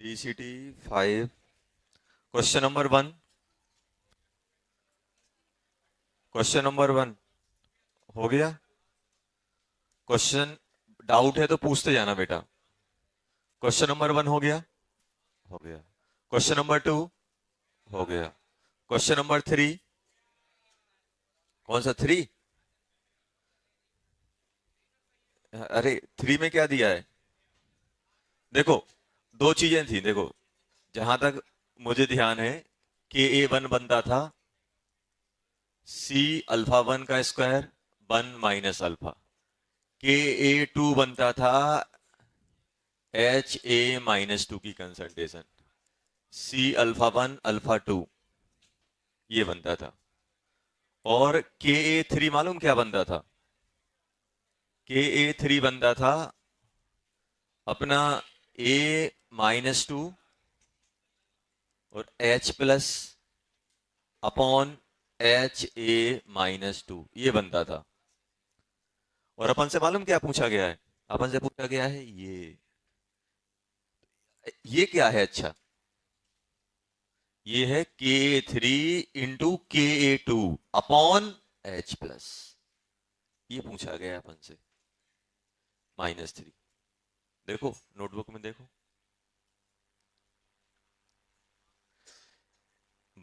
DCT 5 question number 1 हो गया। Question doubt है तो पूछते जाना बेटा। क्वेश्चन नंबर 1 हो गया। क्वेश्चन नंबर 2 हो गया। क्वेश्चन नंबर 3 कौन सा 3? अरे 3 में क्या दिया है? देखो दो चीजें थी। देखो जहां तक मुझे ध्यान है कि A1 बनता था C अल्फा 1 का स्क्वायर 1 माइनस अल्फा। के A2 बनता था HA-2 की कंसंट्रेशन C अल्फा 1 अल्फा 2 ये बनता था। और KA3 मालूम क्या बनता था? KA3 बनता था अपना A-2 और H प्लस अपॉन HA-2 ये बनता था। और अपन से मालूम क्या पूछा गया है? अपन से पूछा गया है ये क्या है? अच्छा ये है K3 into KA2 upon H plus. ये पूछा गया है अपन से -3। देखो नोटबुक में देखो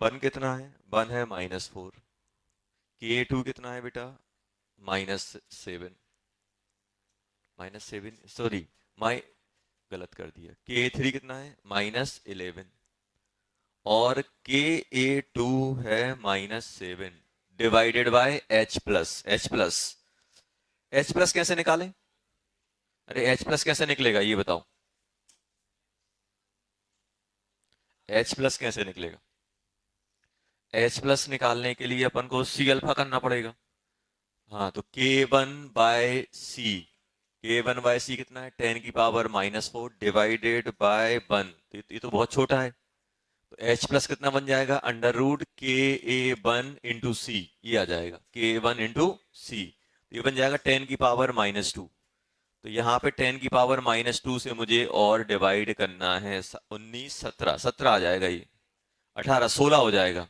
1 कितना है? 1 है -4। KA2 कितना है बेटा? -7। -7 सॉरी माइ गलत कर दिया। KA3 कितना है? -11 और KA2 है -7 divided by H plus. H plus कैसे निकालें? अरे H प्लस कैसे निकलेगा ये बताओ। H प्लस कैसे निकलेगा? H प्लस निकालने के लिए अपन को C अल्फा करना पड़ेगा। हाँ तो K1/C कितना है? 10 की पावर -4 डिवाइडेड बाय 1। ये तो बहुत छोटा है। तो H प्लस कितना बन जाएगा? Under root KA1 into C ये आ जाएगा K1 इंटू C। ये बन जाएगा 10 की पावर -2। तो यहाँ पे 10 की पावर -2 से मुझे और डिवाइड करना है 19 17 17 आ जाएगा। ये 18 16 हो जाएगा।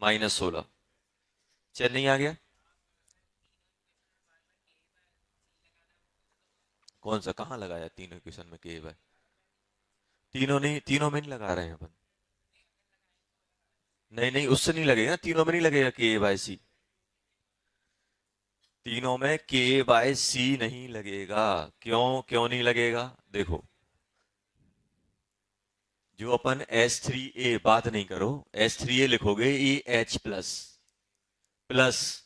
-16 चल नहीं आ गया। कौन सा कहाँ लगाया? तीनों इक्वेशन में के बाय तीनों में नहीं लगा रहे हैं अपन। नहीं नहीं उससे नहीं लगेगा। तीनों में नहीं लगेगा के/सी। तीनों में के/सी नहीं लगेगा। क्यों क्यों नहीं लगेगा? देखो जो अपन S3A बात नहीं करो, S3A लिखोगे ये H plus plus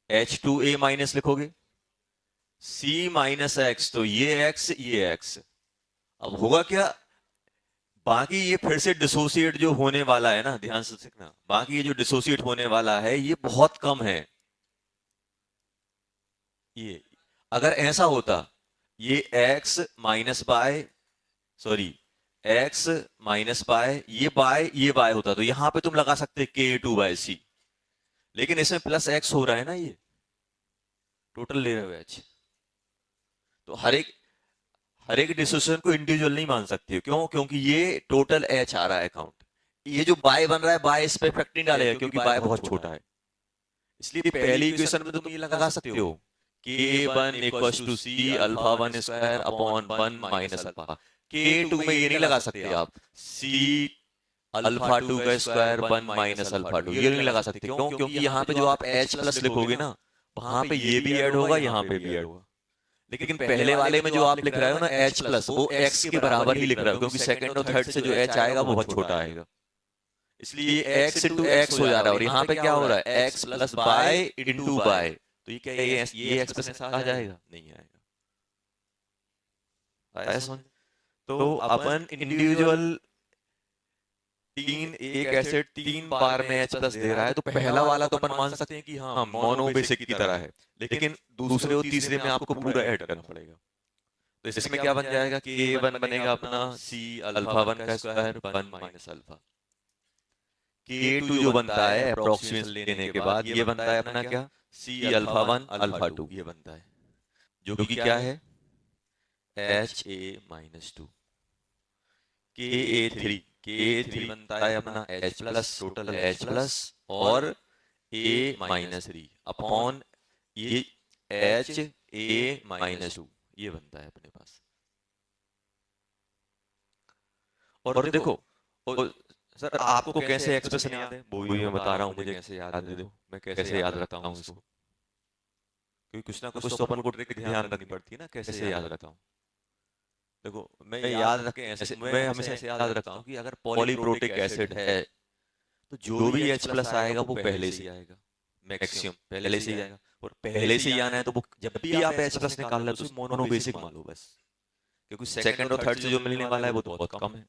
H2A minus लिखोगे C माइनस एक्स। तो ये एक्स अब होगा क्या? बाकी ये फिर से डिसोसिएट जो होने वाला है ना, ध्यान से सीखना, बाकी ये जो डिसोसिएट होने वाला है ये बहुत कम है। ये अगर ऐसा होता ये x minus y sorry x minus y ये बाय होता तो यहां पे तुम लगा सकते K2/C। लेकिन इसमें प्लस x हो रहा है ना, ये टोटल ले रहे हो h। तो हर एक डिसीजन को इंडिविजुअल नहीं मान सकते हो। क्यों? क्योंकि ये टोटल h आ रहा है अकाउंट। ये जो बाय बन रहा है बाय इस पे इफेक्ट नहीं डालेगा क्योंकि बाय बहुत छोटा है। इसलिए पहली इक्वेशन में तो तुम ये लगा सकते हो K1 = C alpha 1 square upon 1 minus alpha. K2 में ये नहीं लगा सकते आप C अल्फा 2 का स्क्वायर 1 माइनस अल्फा 2 ये नहीं लगा सकते। क्यों? क्योंकि यहाँ पे जो आप H प्लस लिखोगे ना वहां पे ये भी ऐड होगा, यहाँ पे भी ऐड होगा। लेकिन पहले वाले में जो आप लिख रहे हो ना H प्लस, वो X के बराबर ही लिख रहे हो क्योंकि सेकंड और थर्ड से जो H आएगा वो बहुत छोटा आएगा। इसलिए x इंटू एक्स हो जा रहा है। और यहाँ पे क्या हो रहा है? x plus y into y. तो ये क्या ये एक्सप्रेशन आ जाएगा? नहीं आएगा। आया समझ? तो अपन इंडिविजुअल एक एसिड 3 बार में H प्लस दे रहा है तो पहला वाला तो अपन मान सकते हैं कि हाँ मोनो बेसिक की तरह है। लेकिन दूसरे और तीसरे में आपको पूरा ऐड करना पड़ेगा। तो इसमें क्या बन जाएगा? K1 बनेगा अपना C अल्फा 1 का स्क्वायर 1 माइनस अल्फा। K2 जो बनता है अप्रोक्सीमेशन लेने के बाद ये बनता है अपना क्या? C अल्फा 1 अल्फा 2 ये बनता है जो कि क्या है? HA-2। Ka3 बनता है अपना H plus, total H plus और A माइनस 3 अपॉन ये H A माइनस 2, ये बनता है अपने पास। और देखो सर आपको कैसे एक्सप्रेशन याद है, वो भी मैं बता रहा हूँ, मुझे कैसे याद है, देखो मैं कैसे याद रखता हूँ इसको, क्योंकि कुछ ना कुछ तो अपन को ट्रिक ध्यान रखनी पड़ती है ना, कैसे याद रखता हूँ। देखो मैं याद रखे ऐसे, मैं हमेशा ऐसे याद रखता हूँ कि अगर पॉलीप्रोटिक एसिड है तो जो भी H प्लस आएगा वो पहले से ही आएगा, मैक्सिमम पहले से ही आएगा। और पहले से ही आना है तो वो जब भी आप H प्लस निकाल रहे हो तो मोनो बेसिक मान लो बस, क्योंकि सेकंड और थर्ड से जो मिलने वाला है वो तो बहुत कम है।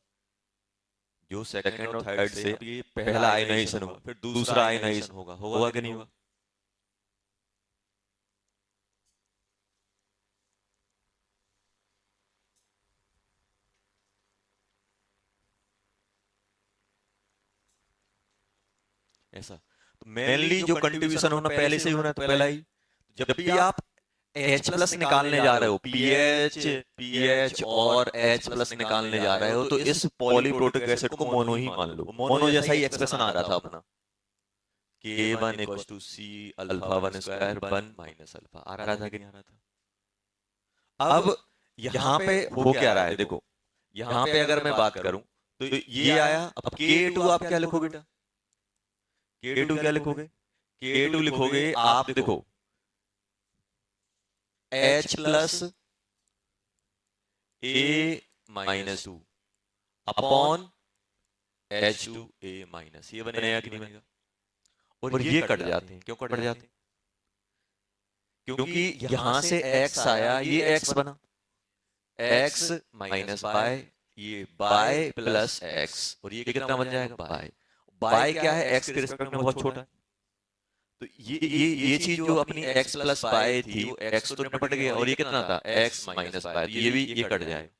जो सेकंड और थर्ड से ये पहला आयनाइजेशन होगा, फिर दूसरा आयनाइजेशन होगा, होगा कि नहीं होगा। ऐसा तो मेनली जो कंट्रीब्यूशन होना पहले से ही होना है, तो पहला ही। जब भी आप H प्लस निकालने जा रहे हो, पीएच और H प्लस निकालने जा रहे हो, तो इस पॉलीप्रोटिक एसिड को मोनो ही मान लो। मोनो जैसा ही एक्सप्रेशन आ रहा था अपना, K1 equals to C alpha 1 square 1 minus alpha, आ रहा था कि नहीं आ रहा था। अब यहाँ पे हो क्या रहा है देखो, यहाँ पे अगर मैं बात करूं तो ये आया। अब K2 आप क्या लिखोगे बेटा, K2 क्या लिखोगे, K2 लिखोगे आप देखो H plus A minus 2 upon H2A minus, ये बनेगा कि नहीं बनेगा। और ये कट जाते हैं, क्यों कट जाते हैं, क्योंकि यहां से x आया, ये x बना, x माइनस बाय, ये बाय प्लस x, और ये कितना बन जाएगा बाय। बाय क्या है, x के रिस्पेक्ट में बहुत छोटा है, तो ये चीज जो अपनी x प्लस बाय थी वो x तो निपट गया, और ये कितना था x माइनस बाय, तो ये भी ये कट जाए,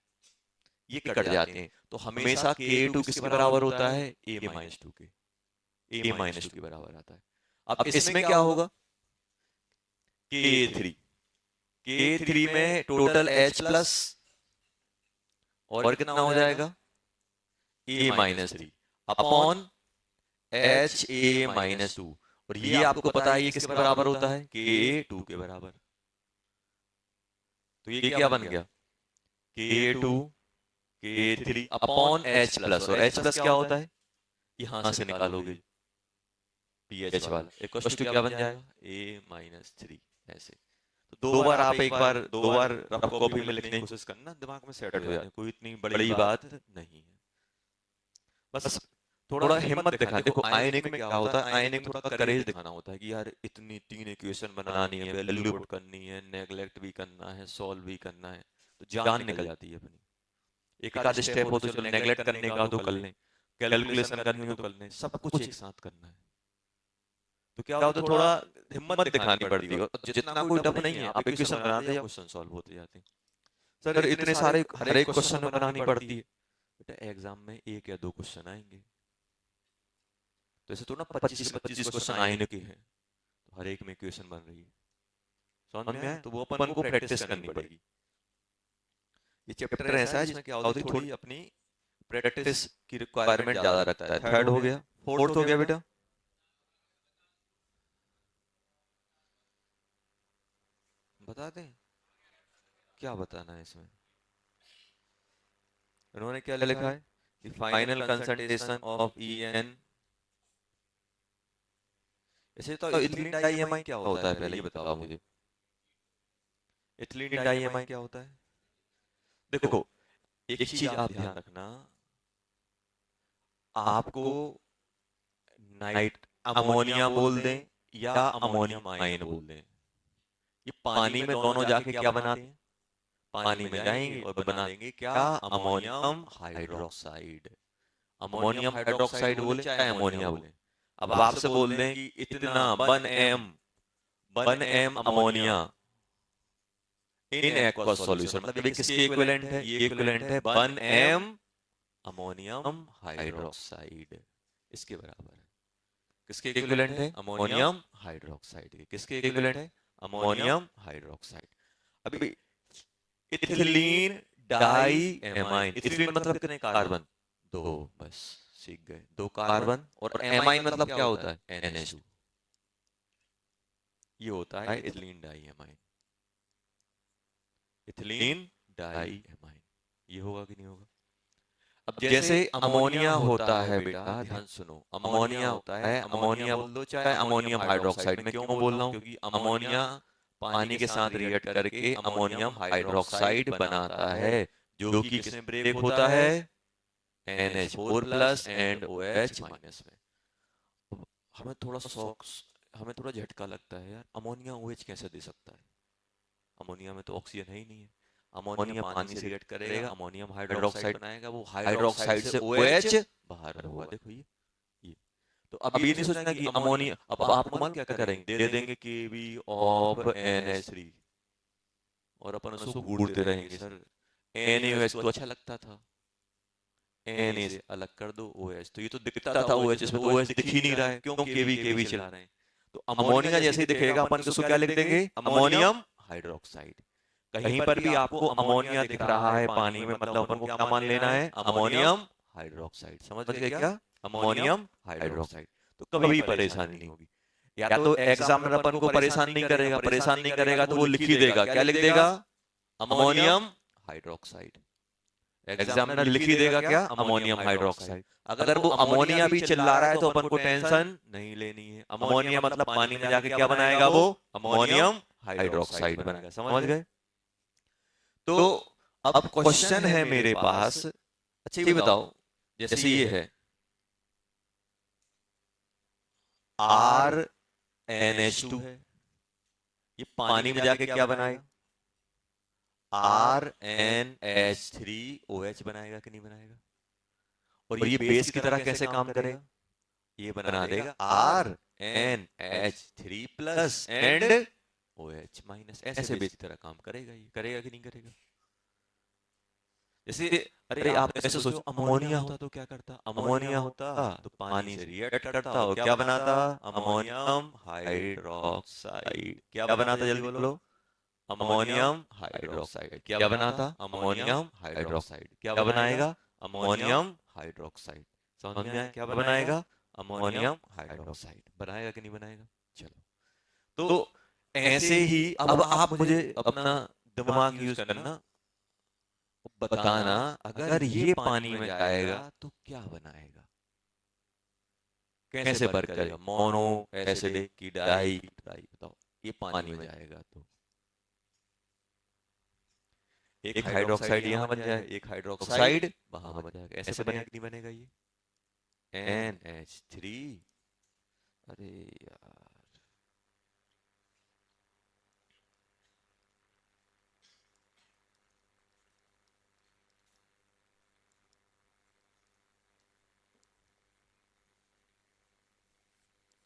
ये कट जाते हैं। तो हमेशा K2 किसके बराबर होता है, A माइनस 2 के, A माइनस 2 के बराबर आता है। अब इसमें क्या होगा, K3, K3 में टोटल H प्लस और कितना हो जाएगा A minus 3 upon HA minus 2, और ये आपको पता है ये किसके बराबर होता है, K2 के बराबर। तो ये क्या बन गया, K2 K3 upon H plus, और H प्लस क्या होता है, यहां से निकालोगे पीएच वाला, इक्वल टू क्या बन जाएगा A माइनस 3, ऐसे। तो दो बार आप एक बार दो बार रफ कॉपी में लिखने की कोशिश करना, दिमाग में सेट हो जाए, कोई इतनी बड़ी बात नहीं है। बस थोड़ा हिम्मत दिखा, देखो आयनिक में क्या होता है, आयनिक में थोड़ा करेज दिखाना होता है कि यार इतनी 3 इक्वेशन बनानी है, वैल्यू पुट करनी है, नेगलेक्ट भी करना है, सॉल्व भी करना है, तो जान निकल जाती है अपनी। एक आध स्टेप हो तो चलो नेगलेक्ट करने का तो कर लें, कैलकुलेशन करनी हो तो कर लें, सब कुछ एक साथ करना है। तो क्या होता है, थोड़ा हिम्मत दिखानी पड़ती है, और जितना कोई टफ नहीं है, आप इक्वेशन बनाते या क्वेश्चन सॉल्व होते जाते हैं। सर इतने सारे हर एक क्वेश्चन में बनानी पड़ती है, बेटा एग्जाम में एक या दो क्वेश्चन आएंगे, तो ऐसे तो ना 25 से 25 क्वेश्चन आने के हैं, तो हर एक में इक्वेशन बन रही है, समझ में आया। तो वो अपन को प्रैक्टिस करनी पड़ेगी। ये चैप्टर ऐसा है जिसमें क्या होता है, थोड़ी अपनी प्रैक्टिस की रिक्वायरमेंट ज्यादा रखता है। थर्ड हो गया, फोर्थ हो गया बेटा, बता दें क्या बताना है इसमें। इन्होंने क्या लिखा है, the final concentration of EN। ऐसे तो इथिलीन डाइएमाइन क्या होता है, पहले ये बताओ मुझे, इथिलीन डाइएमाइन क्या होता है। देखो एक चीज आप ध्यान रखना, आपको नाइट अमोनिया बोल दें या अमोनियम आयन बोल दें, ये पानी में दोनों जाके क्या बनाते हैं, पानी में जाएंगे और बना देंगे क्या, अमोनियम हाइड्रोक्साइड। अमोनियम हाइड्रोक्साइड बोले चाहे अमोनिया बोले, अब आपसे बोल दें कि इतना 1 m ammonia in aqueous solution, मतलब ये किसके इक्विवेलेंट है, ये इक्विवेलेंट है 1 m अमोनियम हाइड्रोक्साइड, इसके बराबर है। किसके इक्विवेलेंट है, अमोनियम हाइड्रोक्साइड के, किसके इक्विवेलेंट है, अमोनियम हाइड्रोक्साइड। अभी इथिलीन डाई एमाइन, इथिलीन मतलब कितने कार्बन, दो, बस सीख गए, दो कार्बन। और एमाइन मतलब क्या होता है? NH2। ये होता है ethylene diamine, ethylene diamine. ये होगा कि नहीं होगा? अब जैसे अमोनिया होता है बेटा, ध्यान सुनो, अमोनिया होता है, अमोनिया बोल दो चाहे अमोनियम हाइड्रोक्साइड। मैं क्यों बोल रहा हूँ? क्योंकि अमोनिया पानी के साथ रिएक्ट करके अमोनियम हाइड्रोक्साइड बनाता है, जो कि किसमें ब्रेक होता है? NH4 plus and OH minus में। अब हमें थोड़ा शौक, हमें थोड़ा झटका लगता है यार, अमोनिया OH कैसे दे सकता है? अमोनिया में तो ऑक्सीजन है ही नहीं है। अमोनिया पानी से रिएक्ट करेगा, अमोनियम हाइड्रोक्साइड बनाएगा, वो हाइड्रोक्साइड से OH बाहर होगा। देखो ये तो अब ये नहीं सोचना कि अमोनिया, अब आपको मालूम क्या करेंगे? दे देंगे Kb ऑफ NH3 और अपन उसको घूरते रहेंगे। सर NaOH तो अच्छा लगता था, Na से अलग कर दो OH, तो ये तो दिखता था OH, इसमें तो OH दिख ही नहीं रहा है, क्यों? Kb चला रहे हैं। तो अमोनिया जैसे ही दिखेगा अपन उसको क्या लिख देंगे? Ammonium hydroxide. कहीं पर भी आपको अमोनिया दिख रहा है पानी में, मतलब अपन को क्या मान लेना है? Ammonium hydroxide. समझ गए क्या? Ammonium hydroxide. तो कभी परेशानी नहीं होगी। या तो एग्जामिनर अपन को परेशान नहीं करेगा, परेशान नहीं करेगा तो वो लिख ही देगा, क्या लिख देगा? Ammonium hydroxide. एग्जामिनर लिख ही देगा क्या? Ammonium hydroxide. अगर वो अमोनिया भी चिल्ला रहा है तो अपन को टेंशन नहीं लेनी है। अमोनिया मतलब पानी में जाके क्या बनाएगा? वो अमोनियम हाइड्रोक्साइड बनाएगा। समझ गए? तो अब क्वेश्चन है मेरे पास, अच्छा ये बताओ, जैसे ये है RNH2 है, ये पानी में जाके क्या बनाएगा? RNH3OH बनाएगा कि नहीं बनाएगा? और ये बेस की तरह कैसे काम करेगा? ये बना देगा RNH3 plus and OH minus, ऐसे बेस की तरह काम करेगा। ये करेगा कि नहीं करेगा? जैसे अरे आप ऐसे सोचो, अमोनिया होता तो क्या करता? अमोनिया होता तो पानी से रिएक्ट करता और क्या बनाता? Ammonium hydroxide. क्या बनाता? जल्दी बोलो। Ammonium hydroxide. क्या बनाता? Ammonium hydroxide. क्या बनाएगा? Ammonium hydroxide. समझ में आया? क्या बनाएगा? अमोनियम हाइड्रोक्साइड बनाएगा कि नहीं बनाएगा? चलो, तो ऐसे ही अब आप मुझे अपना दिमाग यूज करना, बताना अगर ये पानी में जाएगा तो क्या बनाएगा? कैसे वर्क करेगा? मोनो एसिडिक की डाई डाई, बताओ। ये पानी में जाएगा तो एक हाइड्रोक्साइड यहां बन जाएगा, एक हाइड्रोक्साइड वहां बन जाएगा। ऐसे बनेगा कि नहीं बनेगा? ये NH3। अरे यार,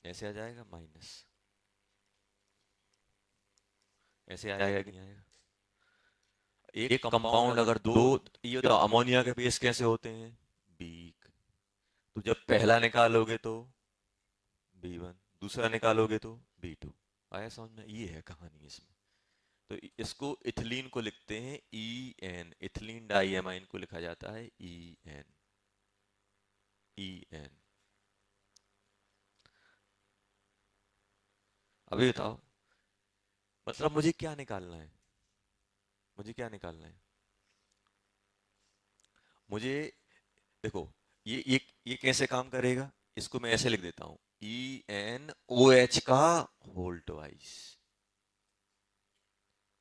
ऐसे आ जाएगा माइनस, ऐसे आएगा कि नहीं आएगा? एक कंपाउंड अगर दो, ये तो अमोनिया के बेस कैसे होते हैं? वीक। तो जब पहला निकालोगे तो B1, दूसरा निकालोगे तो B2। आया समझ में? ये है कहानी इसमें। तो इसको इथिलीन को लिखते हैं EN, इथिलीन डाइएमाइन को लिखा जाता है EN। EN। अभी बताओ, मतलब मुझे क्या निकालना है? मुझे क्या निकालना है? मुझे देखो, ये कैसे काम करेगा? इसको मैं ऐसे लिख देता हूं, ENOH का होल ट्वाइस।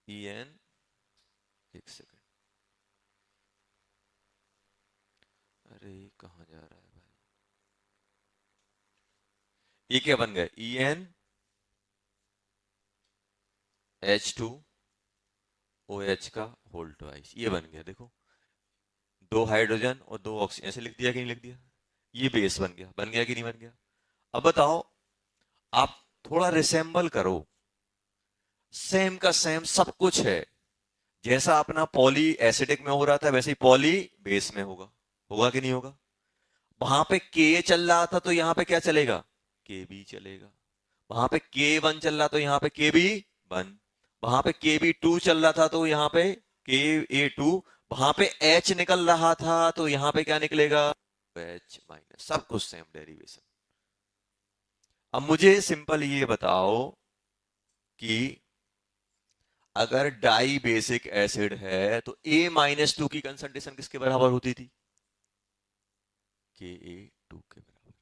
EN, एक सेकंड, अरे कहाँ जा रहा है भाई? ये क्या बन गया? ENH2OH का होल ट्वाइस, ये बन गया। देखो, दो हाइड्रोजन और दो ऑक्सीजन, ऐसे लिख दिया कि नहीं लिख दिया? ये बेस बन गया, बन गया कि नहीं बन गया? अब बताओ, आप थोड़ा रिसेंबल करो, सेम का सेम सब कुछ है। जैसा अपना पॉली एसिडिक में हो रहा था वैसे ही पॉली बेस में होगा। होगा कि नहीं होगा? वहां पे के चल रहा था तो यहाँ पे क्या चलेगा? के बी चलेगा। वहां पे K1 चल रहा तो यहाँ पे KB1। वहां पे KB2 चल रहा था तो यहाँ पे KA2। वहां पे H निकल रहा था तो यहाँ पे क्या निकलेगा? एच माइनस, सब कुछ सेम डेरिवेशन। अब मुझे सिंपल ये बताओ कि अगर डाई बेसिक एसिड है तो A-2 की कंसंट्रेशन किसके बराबर होती थी? Ka2 के बराबर।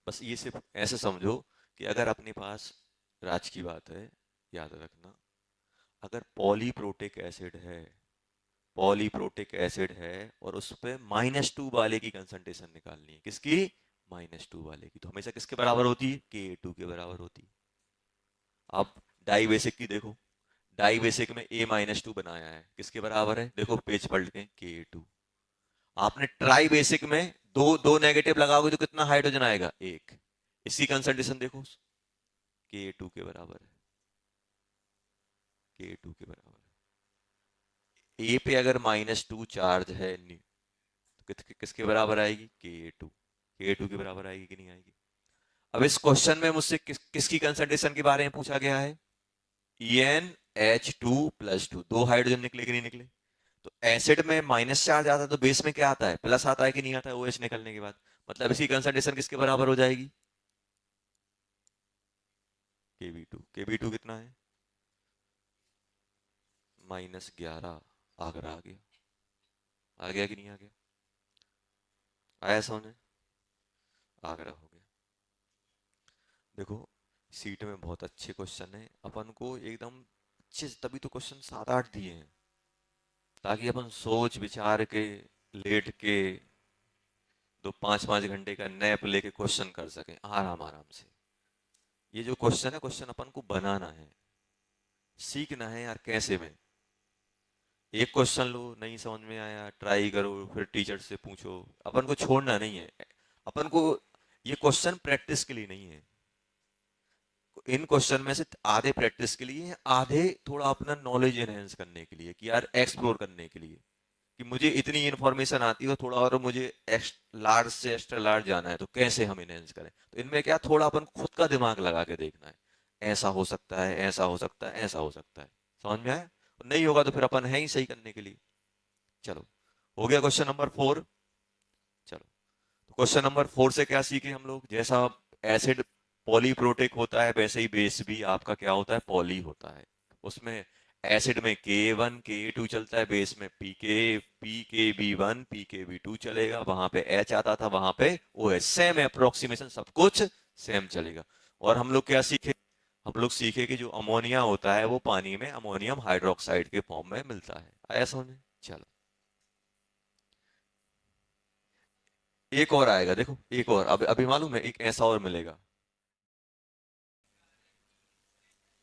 बस ये सिर्फ ऐसे समझो कि अगर अपने पास, राज की बात है, याद रखना, अगर पॉलीप्रोटिक एसिड है और उस पे -2 वाले की कंसंट्रेशन निकालनी है, किसकी? -2 वाले की, तो हमेशा किसके बराबर होती है? Ka2 के बराबर होती है। अब डाई बेसिक की देखो, डाई बेसिक में A-2 बनाया है, किसके बराबर है? देखो पेज पलट के, Ka2। आपने ट्राई बेसिक में दो दो नेगेटिव लगाओगे तो कितना हाइड्रोजन आएगा? एक। इसकी कंसंट्रेशन देखो, Ka2 के बराबर है, Ka2 के बराबर है। ए पे अगर -2 चार्ज है तो किसके बराबर आएगी? Ka2 के बराबर आएगी कि नहीं आएगी? अब इस क्वेश्चन में मुझसे किसकी कंसंट्रेशन के बारे में पूछा गया है? EnH2+2, दो हाइड्रोजन निकले कि नहीं निकले? तो एसिड में माइनस चार्ज आता है तो बेस में क्या आता है? प्लस आता है कि नहीं आता है? OH निकलने के बाद, मतलब इसकी कंसंट्रेशन किसके बराबर हो जाएगी? Kb2 कितना है? -11। आगरा आ गया, आ गया कि नहीं आ गया? आया समझ? आगरा हो गया। देखो सीट में बहुत अच्छे क्वेश्चन है, अपन को एकदम अच्छे, तभी तो क्वेश्चन 7-8 दिए हैं, ताकि अपन सोच विचार के, लेट के, 5-5 घंटे का नैप लेके क्वेश्चन कर सकें आराम आराम से। ये जो क्वेश्चन है, क्वेश्चन अपन को बनाना है, सीखना है यार कैसे में। एक क्वेश्चन लो, नहीं समझ में आया ट्राई करो, फिर टीचर से पूछो, अपन को छोड़ना नहीं है। अपन को ये क्वेश्चन प्रैक्टिस के लिए नहीं है, इन क्वेश्चन में से आधे प्रैक्टिस के लिए, आधे थोड़ा अपना नॉलेज एनहेंस करने के लिए, कि यार एक्सप्लोर करने के लिए, कि मुझे इतनी इन्फॉर्मेशन आती है, थोड़ा और मुझे लार्ज से एक्स्ट्रा लार्ज जाना है, तो कैसे हम इनहेंस करें। तो इनमें क्या, थोड़ा अपन खुद का दिमाग लगा के देखना है, ऐसा हो सकता है, ऐसा हो सकता है, ऐसा हो सकता है। समझ में आया? नहीं होगा तो फिर अपन है ही सही करने के लिए। चलो, हो गया क्वेश्चन नंबर 4। चलो, तो क्वेश्चन नंबर 4 से क्या सीखे हम लोग? जैसा एसिड पॉलीप्रोटिक होता है, वैसे ही बेस भी आपका क्या होता है? पॉली होता है। उसमें एसिड में Ka1 Ka2 चलता है, बेस में PKB1 PKB2 चलेगा, वहां पे H आता था, वहां पे OH, सेम अप्रोक्सीमेशन, सब कुछ सेम चलेगा। और हम लोग क्या सीखे? हम लोग सीखे कि जो अमोनिया होता है वो पानी में अमोनियम हाइड्रोक्साइड के फॉर्म में मिलता है। आया समझ में? चलो, एक और आएगा, देखो एक और, अभी अभी मालूम है, एक ऐसा और मिलेगा,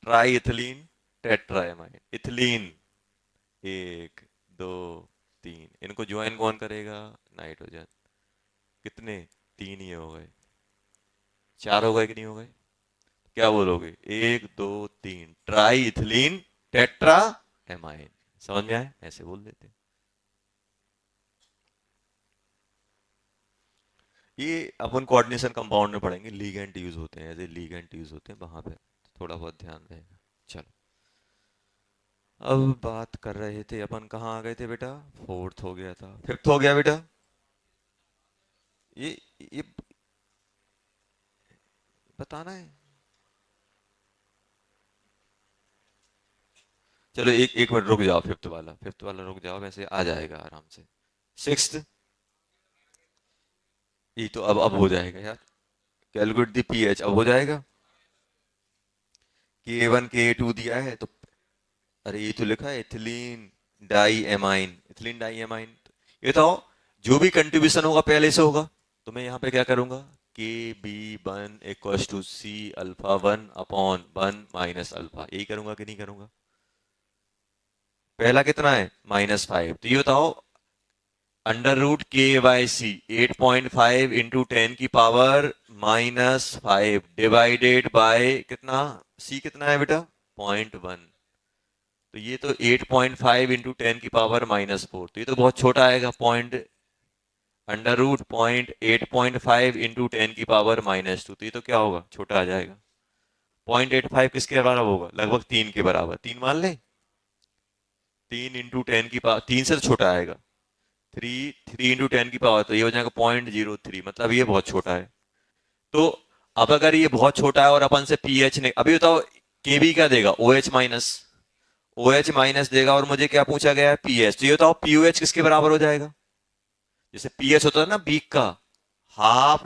ट्राई इथिलीन टेट्राएमाइन। इथिलीन, 1 2 3, इनको ज्वाइन कौन करेगा? नाइट्रोजन। कितने? 3 ही हो गए, 4 हो गए कि नहीं हो गए? क्या बोलोगे? 1 2 3, ट्राई इथिलीन टेट्रा एमाइन। समझ में आए? ऐसे बोल देते हैं। ये अपन कोऑर्डिनेशन कंपाउंड में पढ़ेंगे, लीगेंड यूज होते हैं, ऐसे लीगेंड यूज होते हैं वहां पे, थोड़ा बहुत ध्यान रहेगा। चलो, अब बात कर रहे थे अपन, कहाँ आ गए थे बेटा? फोर्थ हो गया था, फिफ्थ हो गया बेटा। ये बताना है। चलो एक एक मिनट रुक जाओ, फिफ्थ वाला रुक जाओ, वैसे आ जाएगा आराम से। सिक्स्थ, ये तो अब हो जाएगा यार, कैलकुलेट द पीएच, अब हो जाएगा। Ka1 Ka2 दिया है तो, अरे ये तो लिखा है ethylene diamine, ethylene diamine. ये तो जो भी कंट्रीब्यूशन होगा पहले से होगा, तो मैं यहाँ पे क्या करूंगा? Kb1 = C α1/1 - यही करूंगा कि नहीं करूंगा? पहला कितना है? -5, तो ये बताओ, √K/C 8.5 इंटू 10⁻⁻5 डिवाइडेड बाय कितना? C कितना है बेटा? 0.1। तो ये तो 8.5 इंटू 10⁻⁻4, तो ये तो बहुत छोटा आएगा, √8.5 इंटू 10⁻⁻2, तो ये तो क्या होगा? छोटा आ जाएगा। 0.85 किसके बराबर होगा? लगभग 3 के बराबर, 3 मान ले, 3 इंटू 10 की पावर, 3 से तो छोटा आएगा, थ्री इंटू 10 की पावर, तो ये हो जाएगा 0.03, मतलब ये बहुत छोटा है। तो अब अगर ये बहुत छोटा है और अपन से पीएच ने, अभी बताओ केबी क्या देगा, ओ एच माइनस देगा, और मुझे क्या पूछा गया है, पीएच। तो ये बताओ पीओएच किसके बराबर हो जाएगा, जैसे पीएच होता है ना बीक का, हाफ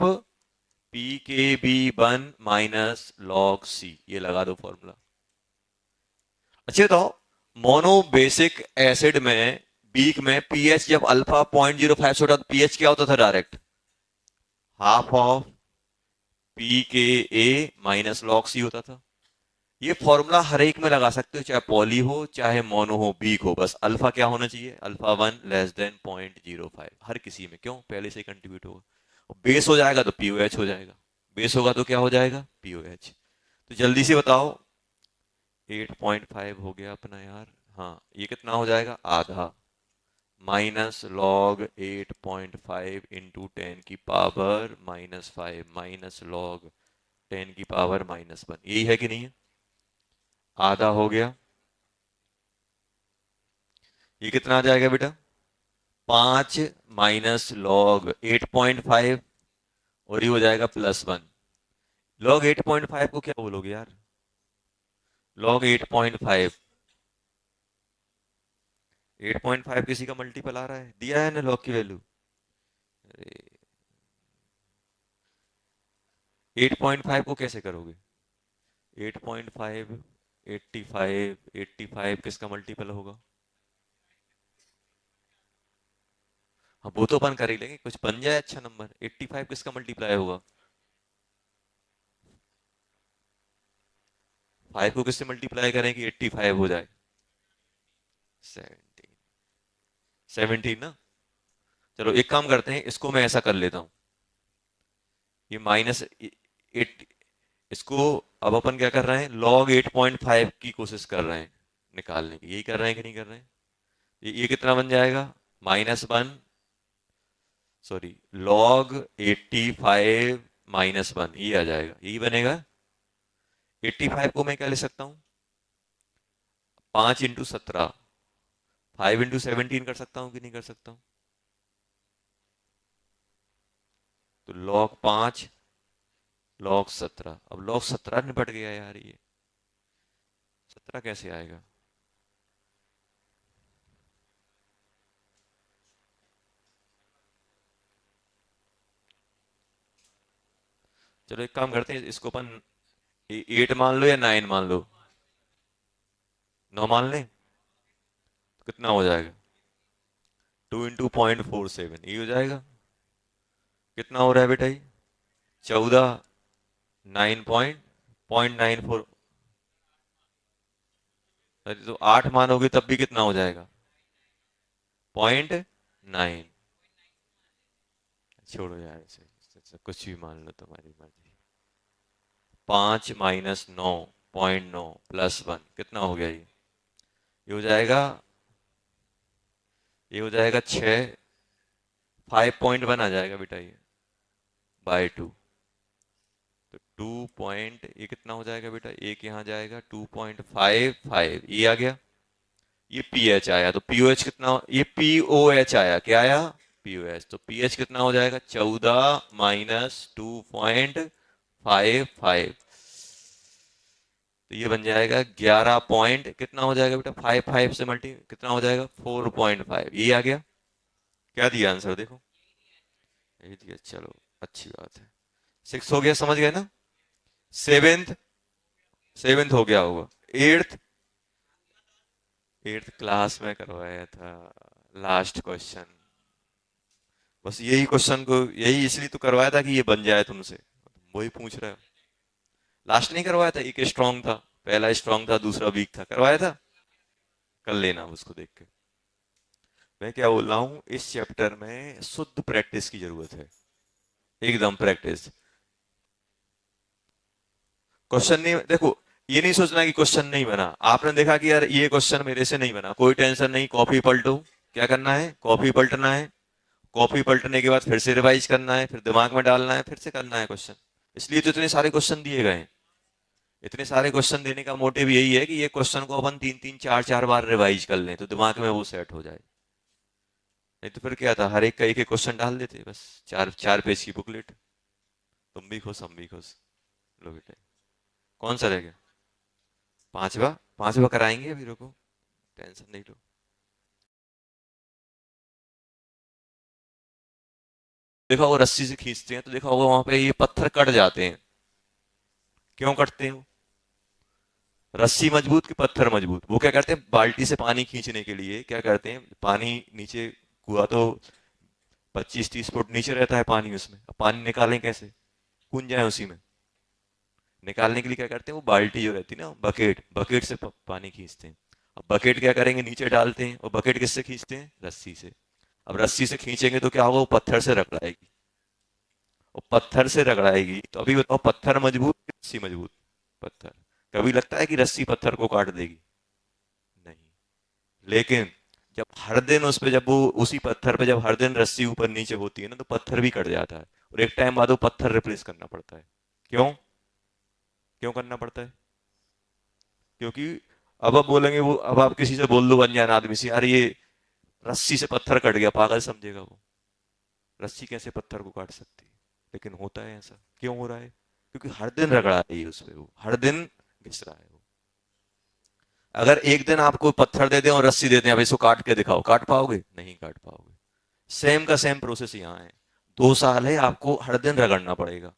पी के B one minus log c, ये लगा दो फॉर्मूला। अच्छा बताओ मोनो बेसिक एसिड में बीक में पीएच जब अल्फा 0.05 से होता तो पीएच क्या होता था, डायरेक्ट हाफ ऑफ पी के ए माइनस लॉग सी होता था। ये फॉर्मूला हर एक में लगा सकते हो, चाहे पॉली हो चाहे मोनो हो बीक हो, बस अल्फा क्या होना चाहिए, अल्फा 1 < 0.05, हर किसी में, क्यों, पहले से कंट्रीब्यूट होगा। बेस हो जाएगा तो पीओएच हो जाएगा, बेस होगा तो क्या हो जाएगा, पीओएच। तो जल्दी से बताओ 8.5 हो गया अपना यार, हाँ ये कितना हो जाएगा, आधा माइनस लॉग 8.5 इंटू 10 की पावर -5 माइनस लॉग 10 की पावर -1, यही है कि नहीं है, आधा हो गया। ये कितना आ जाएगा बेटा, 5 माइनस लॉग 8.5, और ये हो जाएगा +1। लॉग 8.5 को क्या बोलोगे यार, लॉग 8.5, 8.5 किसी का मल्टीपल आ रहा है, दिया है ना लॉग की वैल्यू, अरे 8.5 को कैसे करोगे, 8.5 85, 85 किसका मल्टीपल होगा, हाँ वो तो अपन कर ही लेंगे, कुछ बन जाए अच्छा नंबर, 85 किसका मल्टीप्लाई होगा, 5 को किससे मल्टीप्लाई करें कि 85 हो जाए, 17, 17 ना। चलो एक काम करते हैं, इसको मैं ऐसा कर लेता हूँ, ये -8, इसको अब अपन क्या कर रहे हैं, log 8.5 की कोशिश कर रहे हैं निकालने की, यही कर रहे हैं कि नहीं कर रहे हैं, ये कितना बन जाएगा, -1, सॉरी log 85 -1, ये आ जाएगा, यही बनेगा। 85 को मैं क्या ले सकता हूँ, 5 × 17, 5 × 17 कर सकता हूँ कि नहीं कर सकता हूँ, तो log 5 log 17, अब log 17 निपट गया यार, ये 17 कैसे आएगा, चलो एक काम करते हैं, इसको अपन 8 मान लो या 9 मान लो, 9 मान लें, तो कितना हो जाएगा, 2 × 0.47, ये हो जाएगा, कितना हो रहा है बेटा ये, 14, 9.94, अरे तो 8 मानोगे तब भी कितना हो जाएगा, 0.9, छोड़ो यार इसे, कुछ भी मान लो तुम्हारी मर्जी, 5 - 9.9 +1 कितना हो गया ये हो जाएगा, ये हो जाएगा 6, 5.1 आ जाएगा बेटा ये, /2, तो 2 पॉइंट, ये कितना हो जाएगा बेटा, एक यहाँ जाएगा 2.55, ये आ गया, ये पीएच आया, तो पीओएच कितना, ये पीओएच आया, क्या आया, पीओएच, तो पीएच कितना हो जाएगा, 14 - 2.55, तो ये बन जाएगा 11 पॉइंट, कितना हो जाएगा बेटा, 55 से मल्टी कितना हो जाएगा, 4.5, ये आ गया, क्या दिया आंसर देखो, यही दिया, चलो अच्छी बात है, 6 हो गया, समझ गए ना, सेवेंथ, सेवेंथ हो गया होगा, एट्थ, एट्थ क्लास में करवाया था, लास्ट क्वेश्चन, बस यही क्वेश्चन को, यही इसलिए तो करवाया था कि ये बन जाए तुमसे, वही पूछ रहे हो, लास्ट नहीं करवाया था, एक स्ट्रांग था, पहला स्ट्रांग था दूसरा वीक था, करवाया था, कर लेना उसको देख के। मैं क्या बोल रहा हूँ, इस चैप्टर में शुद्ध प्रैक्टिस की जरूरत है, एकदम प्रैक्टिस, क्वेश्चन नहीं, देखो ये नहीं सोचना कि क्वेश्चन नहीं बना, आपने देखा कि यार ये क्वेश्चन मेरे से नहीं बना, कोई टेंशन नहीं, कॉपी पलटो, क्या करना है, कॉपी पलटना है, कॉपी पलटने के बाद फिर से रिवाइज करना है, फिर दिमाग में डालना है, फिर से करना है क्वेश्चन, इसलिए तो इतने सारे क्वेश्चन दिए गए हैं, इतने सारे क्वेश्चन देने का मोटिव यही है कि ये क्वेश्चन को अपन 3 3 4 4 बार रिवाइज कर लें, तो दिमाग में वो सेट हो जाए। नहीं तो फिर क्या था, हर एक का एक एक क्वेश्चन डाल देते बस, चार चार पेज की बुकलेट। तुम भी खुश हम भी खुश। लो बेटे, कौन सा रह गया? पांचवा। पांचवा कराएंगे अभी, रुको, टेंशन नहीं लो। देखा वो रस्सी से खींचते हैं तो देखा होगा वहां पे ये पत्थर कट जाते हैं। क्यों कटते हैं वो? रस्सी मजबूत कि पत्थर मजबूत? वो क्या करते हैं, बाल्टी से पानी खींचने के लिए क्या करते हैं, पानी नीचे, कुआ तो 25-30 फुट नीचे रहता है पानी, उसमें अब पानी निकालें कैसे, कूद जाए उसी में। निकालने के लिए क्या करते हैं, वो बाल्टी जो रहती है ना, बकेट, बकेट से पानी खींचते हैं। अब बकेट क्या करेंगे, नीचे डालते हैं, और बकेट किससे खींचते हैं, रस्सी से। अब रस्सी से खींचेंगे तो क्या होगा, वो पत्थर से रगड़ाएगी, और पत्थर से रगड़ाएगी तो अभी बताओ, पत्थर मजबूत कि रस्सी मजबूत? पत्थर। कभी लगता है कि रस्सी पत्थर को काट देगी? नहीं। लेकिन जब हर दिन उस पे, जब वो उसी पत्थर पे जब हर दिन रस्सी ऊपर नीचे होती है ना, तो पत्थर भी कट जाता है, और एक टाइम बाद वो पत्थर रिप्लेस करना पड़ता है। क्यों? क्यों करना पड़ता है? क्योंकि अब आप बोलेंगे, वो अब आप किसी से बोल दो अनजान आदमी से, यार ये रस्सी से पत्थर कट गया, पागल समझेगा वो। रस्सी कैसे पत्थर को काट सकती है? लेकिन होता है ऐसा। क्यों हो रहा है? क्योंकि हर दिन रगड़ा रही है उस पे, वो हर दिन घिस रहा है वो। अगर एक दिन आपको पत्थर दे दें और रस्सी दे दें, अब इसको काट के दिखाओ, काट पाओगे? नहीं काट पाओगे। सेम का सेम प्रोसेस यहाँ है। 2 साल है, आपको हर दिन रगड़ना पड़ेगा,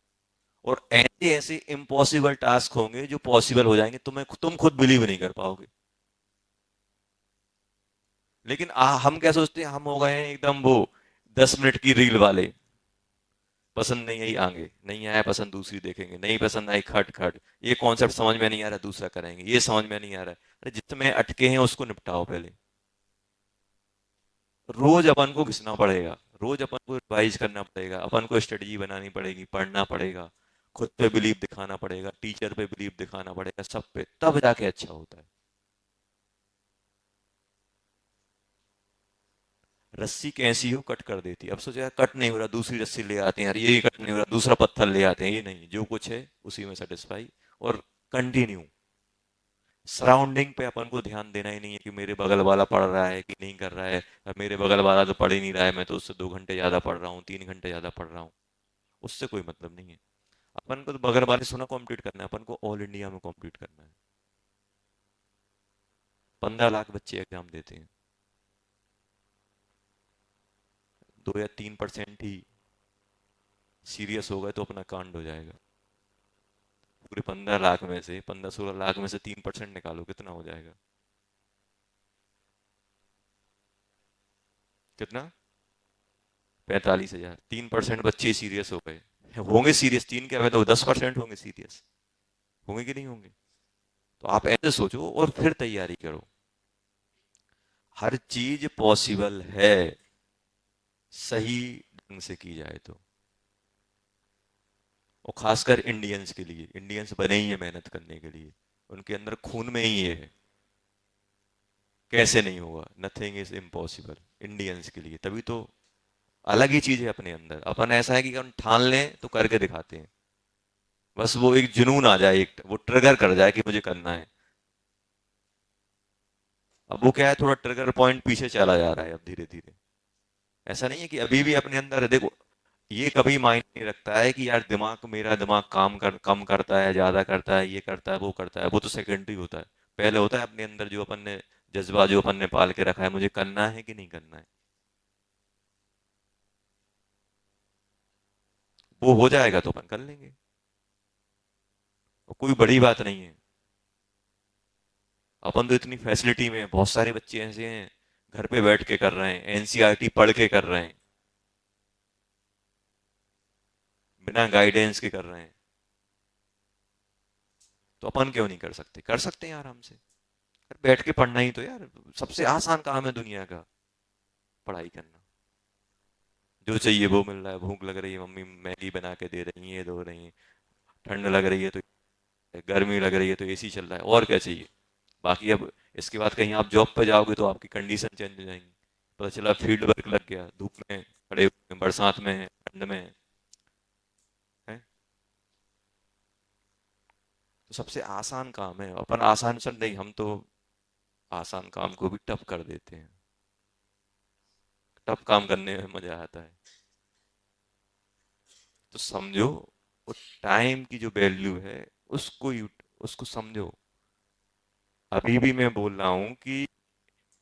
और ऐसे ऐसे इम्पॉसिबल टास्क होंगे जो पॉसिबल हो जाएंगे, तुम खुद बिलीव नहीं कर पाओगे। लेकिन हम क्या सोचते हैं, हम हो गए हैं एकदम वो 10 मिनट की रील वाले। पसंद नहीं आई, आगे नहीं आया पसंद, दूसरी देखेंगे, नहीं पसंद आई, खट खट। ये कॉन्सेप्ट समझ में नहीं आ रहा, दूसरा करेंगे, ये समझ में नहीं आ रहा है, अरे जिसमें अटके हैं उसको निपटाओ पहले। रोज अपन को घिसना पड़ेगा, रोज अपन को रिवाइज करना पड़ेगा, अपन को स्ट्रेटजी बनानी पड़ेगी, पढ़ना पड़ेगा, खुद पे बिलीव दिखाना पड़ेगा, टीचर पे बिलीव दिखाना पड़ेगा, सब पे, तब जाके अच्छा होता है। रस्सी कैसी हो, कट कर देती है। अब सोचा यार कट नहीं हो रहा, दूसरी रस्सी ले आते हैं, यार ये कट नहीं हो रहा, दूसरा पत्थर ले आते हैं, ये नहीं, जो कुछ है उसी में सेटिस्फाई, और कंटिन्यू। सराउंडिंग पे अपन को ध्यान देना ही नहीं है कि मेरे बगल वाला पढ़ रहा है कि नहीं कर रहा है। अब मेरे बगल वाला तो पढ़ ही नहीं रहा है, मैं तो उससे 2 घंटे ज्यादा पढ़ रहा हूँ, 3 घंटे ज्यादा पढ़ रहा हूँ, उससे कोई मतलब नहीं है। अपन को तो बगल वाले से ना कॉम्पीट करना है, अपन को ऑल इंडिया में कॉम्पीट करना है। 15 लाख बच्चे एग्जाम देते हैं, 2 या 3% ही सीरियस हो गए तो अपना कांड हो जाएगा। पूरे 15 लाख में से, 15-16 लाख में से 3% निकालो, कितना हो जाएगा? कितना? 45,000। 3% बच्चे सीरियस हो गए, होंगे सीरियस, तीन क्या, तो 10% होंगे सीरियस, होंगे कि नहीं होंगे? तो आप ऐसे सोचो और फिर तैयारी करो। हर चीज पॉसिबल है, सही ढंग से की जाए तो। और खासकर इंडियंस के लिए, इंडियंस बने ही है मेहनत करने के लिए, उनके अंदर खून में ही है। कैसे नहीं होगा, नथिंग इज इम्पॉसिबल इंडियंस के लिए, तभी तो। अलग ही चीज है अपने अंदर, अपन ऐसा है कि हम ठान लें तो करके दिखाते हैं, बस वो एक जुनून आ जाए, एक वो ट्रिगर कर जाए कि मुझे करना है। अब वो क्या है, थोड़ा ट्रिगर पॉइंट पीछे चला जा रहा है अब धीरे धीरे। ऐसा नहीं है कि अभी भी अपने अंदर है, देखो, ये कभी मायने नहीं रखता है कि यार दिमाग, मेरा दिमाग कम करता है, ज्यादा करता है, ये करता है, वो करता है, वो तो सेकेंडरी होता है। पहले होता है अपने अंदर जो अपन ने जज्बा, जो अपन ने पाल के रखा है, मुझे करना है कि नहीं करना है। वो हो जाएगा तो अपन कर लेंगे, और कोई बड़ी बात नहीं है। अपन तो इतनी फैसिलिटी में हैं, बहुत सारे बच्चे ऐसे हैं घर पे बैठ के कर रहे हैं, एनसीईआरटी पढ़ के कर रहे हैं, बिना गाइडेंस के कर रहे हैं। तो अपन क्यों नहीं कर सकते? कर सकते हैं आराम से। बैठ के पढ़ना ही तो यार सबसे आसान काम है दुनिया का, पढ़ाई करना। जो चाहिए वो मिल रहा है, भूख लग रही है मम्मी मैगी बना के दे रही है, ये दो रही है, ठंड लग रही है तो, गर्मी लग रही है तो एसी चल रहा है, और क्या चाहिए? बाकी अब इसके बाद कहीं आप जॉब पे जाओगे तो आपकी कंडीशन चेंज हो जाएंगी। पता चला फील्ड वर्क लग गया, धूप में खड़े हुए हैं, बरसात में है, ठंड में है। तो सबसे आसान काम है, अपन आसान से नहीं, हम तो आसान काम को भी टफ कर देते हैं। टफ काम करने में मजा आता है। तो समझो वो टाइम की जो वैल्यू है उसको समझो। अभी भी मैं बोल रहा हूँ कि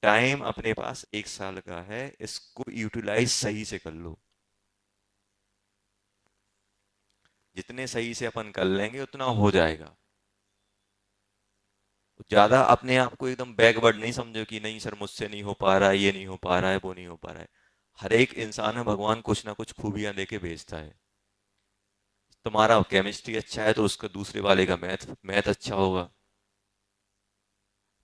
टाइम अपने पास 1 साल का है, इसको यूटिलाइज सही से कर लो। जितने सही से अपन कर लेंगे उतना हो जाएगा। ज्यादा अपने आप को एकदम बैकवर्ड नहीं समझो कि नहीं सर मुझसे नहीं हो पा रहा है, ये नहीं हो पा रहा है, वो नहीं हो पा रहा है। हर एक इंसान में भगवान कुछ ना कुछ खूबियां देके भेजता है। तुम्हारा केमिस्ट्री अच्छा है तो उसका दूसरे वाले का मैथ मैथ अच्छा होगा।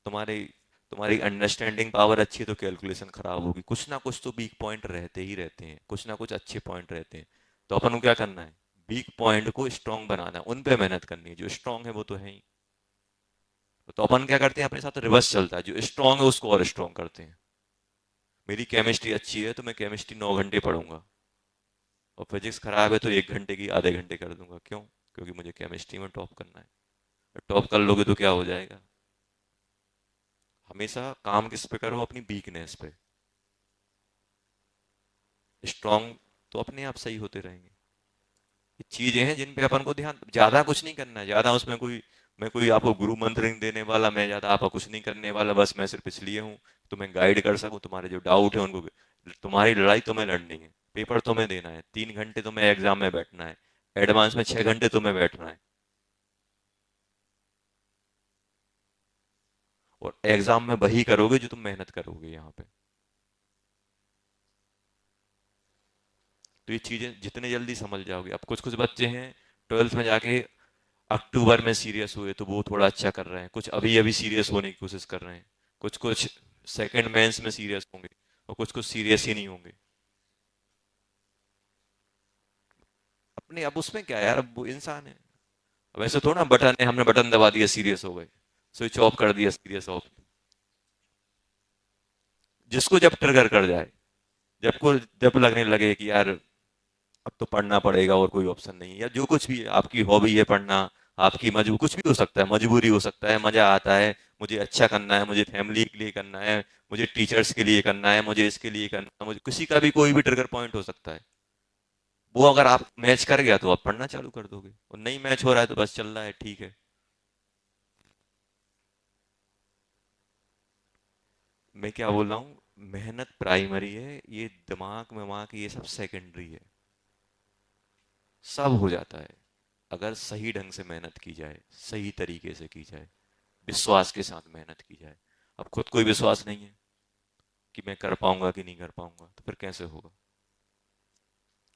तुम्हारी तुम्हारी अंडरस्टैंडिंग पावर अच्छी है तो कैलकुलेशन खराब होगी। कुछ ना कुछ तो वीक पॉइंट रहते ही रहते हैं, कुछ ना कुछ अच्छे पॉइंट रहते हैं। तो अपन को क्या करना है, वीक पॉइंट को स्ट्रांग बनाना है, उन पे मेहनत करनी है। जो स्ट्रांग है वो तो है ही। तो अपन क्या करते हैं, अपने साथ रिवर्स चलता है, जो स्ट्रांग है उसको और स्ट्रांग करते हैं। मेरी केमिस्ट्री अच्छी है तो मैं केमिस्ट्री 9 घंटे पढ़ूंगा, और फिजिक्स खराब है तो 1 घंटे की आधे घंटे कर दूंगा। क्यों? क्योंकि मुझे केमिस्ट्री में टॉप करना है। टॉप कर लोगे तो क्या हो जाएगा? हमेशा काम किस पे करो, अपनी वीकनेस पे। स्ट्रांग तो अपने आप सही होते रहेंगे। ये चीजें हैं जिन पे अपन को ध्यान, ज्यादा कुछ नहीं करना है, ज्यादा उसमें कोई, मैं कोई आपको गुरु मंत्र नहीं देने वाला, मैं ज्यादा आपका कुछ नहीं करने वाला। बस मैं सिर्फ इसलिए हूँ तुम्हें गाइड कर सकूं, तुम्हारे जो डाउट है उनको। तुम्हारी लड़ाई तुम्हें लड़नी है, पेपर तुम्हें देना है, 3 घंटे तुम्हें एग्जाम में बैठना है, एडवांस में 6 घंटे तुम्हें बैठना है। और एग्जाम में वही करोगे जो तुम मेहनत करोगे यहाँ पे। तो ये चीजें जितने जल्दी समझ जाओगे। अब कुछ कुछ बच्चे हैं 12th में जाके अक्टूबर में सीरियस हुए तो वो थोड़ा अच्छा कर रहे हैं, कुछ अभी अभी सीरियस होने की कोशिश कर रहे हैं, कुछ कुछ सेकंड मेंस में सीरियस होंगे, और कुछ कुछ सीरियस ही नहीं होंगे। अपने अब उसमें क्या है यार, अब वो इंसान है। अब ऐसे थोड़ा ना बटन है, हमने बटन दबा दिया सीरियस हो गए, स्विच ऑफ कर दिया सीरियस ऑफ। जिसको जब ट्रिगर कर जाए, जब लगने लगे कि यार अब तो पढ़ना पड़ेगा और कोई ऑप्शन नहीं है, या जो कुछ भी है, आपकी हॉबी है पढ़ना, आपकी मजबूरी, कुछ भी हो सकता है, मजबूरी हो सकता है, मजा आता है, मुझे अच्छा करना है, मुझे फैमिली के लिए करना है, मुझे टीचर्स के लिए करना है, मुझे इसके लिए करना है, मुझे किसी का भी कोई भी ट्रिगर पॉइंट हो सकता है। वो अगर आप मैच कर गया तो आप पढ़ना चालू कर दोगे, और नहीं मैच हो रहा है तो बस चल रहा है, ठीक है। मैं क्या बोल रहा हूँ, मेहनत प्राइमरी है, ये दिमाग विमाग ये सब सेकेंडरी है। सब हो जाता है अगर सही ढंग से मेहनत की जाए, सही तरीके से की जाए, विश्वास के साथ मेहनत की जाए। अब खुद कोई विश्वास नहीं है कि मैं कर पाऊंगा कि नहीं कर पाऊंगा, तो फिर कैसे होगा?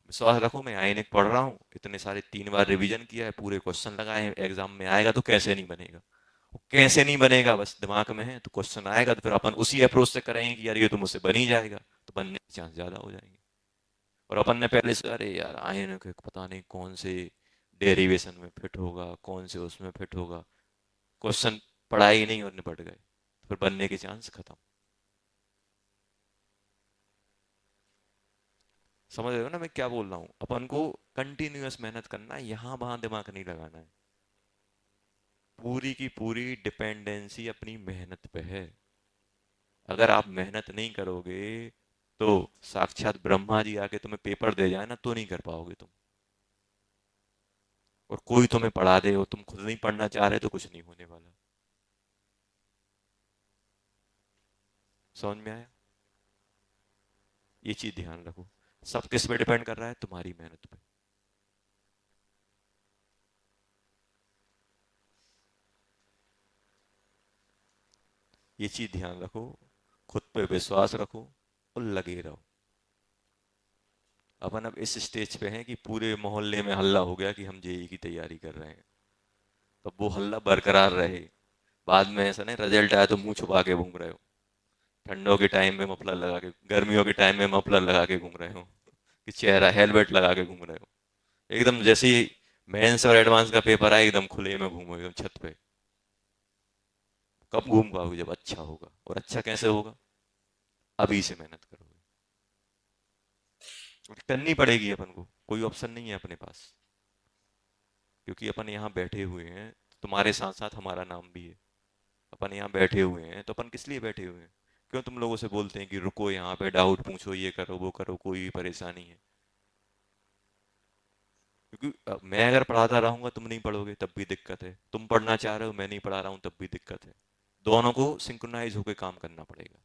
विश्वास रखो, मैं आईने पढ़ रहा हूँ, इतने सारे 3 बार रिवीजन किया है, पूरे क्वेश्चन लगाए हैं, एग्जाम में आएगा तो कैसे नहीं बनेगा। वो कैसे नहीं बनेगा बस दिमाग में है, तो क्वेश्चन आएगा तो फिर अपन उसी अप्रोच से करेंगे कि यार ये तो मुझसे बन ही जाएगा, तो बनने के चांस ज्यादा हो जाएंगे। और अपन ने पहले से अरे यार आयन के पता नहीं कौन से डेरिवेशन में फिट होगा, कौन से उसमें फिट होगा, क्वेश्चन पढ़ाई ही नहीं और निपट गए, फिर बनने के चांस खत्म। समझ रहे हो ना मैं क्या बोल रहा हूँ? अपन को कंटिन्यूअस मेहनत करना है, यहाँ वहां दिमाग नहीं लगाना है। पूरी की पूरी डिपेंडेंसी अपनी मेहनत पे है। अगर आप मेहनत नहीं करोगे तो साक्षात ब्रह्मा जी आके तुम्हें पेपर दे जाए ना तो नहीं कर पाओगे तुम। और कोई तुम्हें पढ़ा दे और तुम खुद नहीं पढ़ना चाह रहे तो कुछ नहीं होने वाला। समझ में आया? ये चीज ध्यान रखो। सब किस पे डिपेंड कर रहा है? तुम्हारी मेहनत पे। ये चीज ध्यान रखो, खुद पे विश्वास रखो और लगे रहो। अपन अब इस स्टेज पे हैं कि पूरे मोहल्ले में हल्ला हो गया कि हम जेई की तैयारी कर रहे हैं। तो वो हल्ला बरकरार रहे। बाद में ऐसा नहीं रिजल्ट आया तो मुंह छुपा के घूम रहे हो, ठंडों के टाइम में मफलर लगा के, गर्मियों के टाइम में मफलर लगा के घूम रहे हो, कि चेहरा हेलमेट लगा के घूम रहे हो। एकदम जैसे ही मेंस और एडवांस का पेपर आए एकदम खुले में घूमो एकदम छत पे। कब घूम पाओगे? जब अच्छा होगा। और अच्छा कैसे होगा? अभी से मेहनत करोगे। करनी पड़ेगी अपन को, कोई ऑप्शन नहीं है अपने पास। क्योंकि अपन यहाँ बैठे हुए हैं, तुम्हारे साथ साथ हमारा नाम भी है। अपन यहाँ बैठे हुए हैं तो अपन किस लिए बैठे हुए हैं? क्यों तुम लोगों से बोलते हैं कि रुको यहाँ पे डाउट पूछो, ये करो वो करो, कोई भी परेशानी है? क्योंकि मैं अगर पढ़ाता रहूंगा तुम नहीं पढ़ोगे तब भी दिक्कत है, तुम पढ़ना चाह रहे हो मैं नहीं पढ़ा रहा हूँ तब भी दिक्कत है। दोनों को सिंक्रोनाइज होकर काम करना पड़ेगा।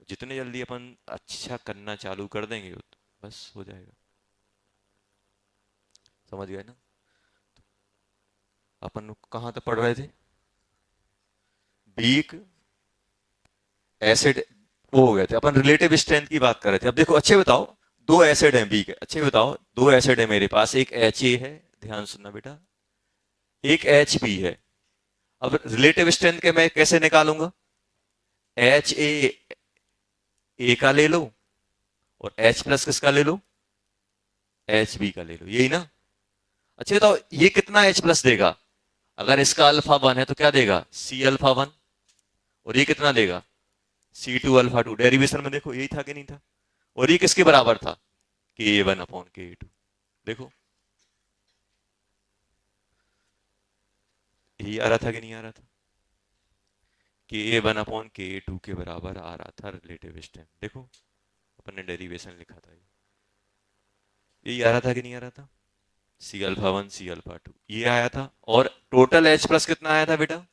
जितने जल्दी अपन अच्छा करना चालू कर देंगे बस हो जाएगा। समझ गए ना? अपन कहाँ तक पढ़ रहे थे? वीक एसिड, वो हो गए थे अपन, रिलेटिव स्ट्रेंथ की बात कर रहे थे। अब देखो अच्छे बताओ, दो एसिड हैं वीक, अच्छे बताओ, दो एसिड है मेरे पास, एक एच ए है, ध्यान सुनना बेटा, एक एच बी है। अब रिलेटिव स्ट्रेंथ के मैं कैसे निकालूंगा? एच ए का ले लो और एच प्लस किसका ले लो? एच बी का ले लो, यही ना? अच्छा बताओ ये कितना एच प्लस देगा? अगर इसका अल्फा वन है तो क्या देगा? C alpha one. और ये कितना देगा? C two alpha two. Derivation में देखो यही था कि नहीं था? और ये किसके बराबर था? के ए वन अपॉन के ए टू। देखो यही आ रहा था कि नहीं आ रहा था? के ए वन अपॉन के ए टू के बराबर आ रहा था रिलेटिव स्ट्रेंथ। देखो अपन ने डेरिवेशन लिखा था, यही आ रहा था कि नहीं आ रहा था? C alpha one C alpha two ये आया था। और टोटल एच प्लस कितना आया था बेटा?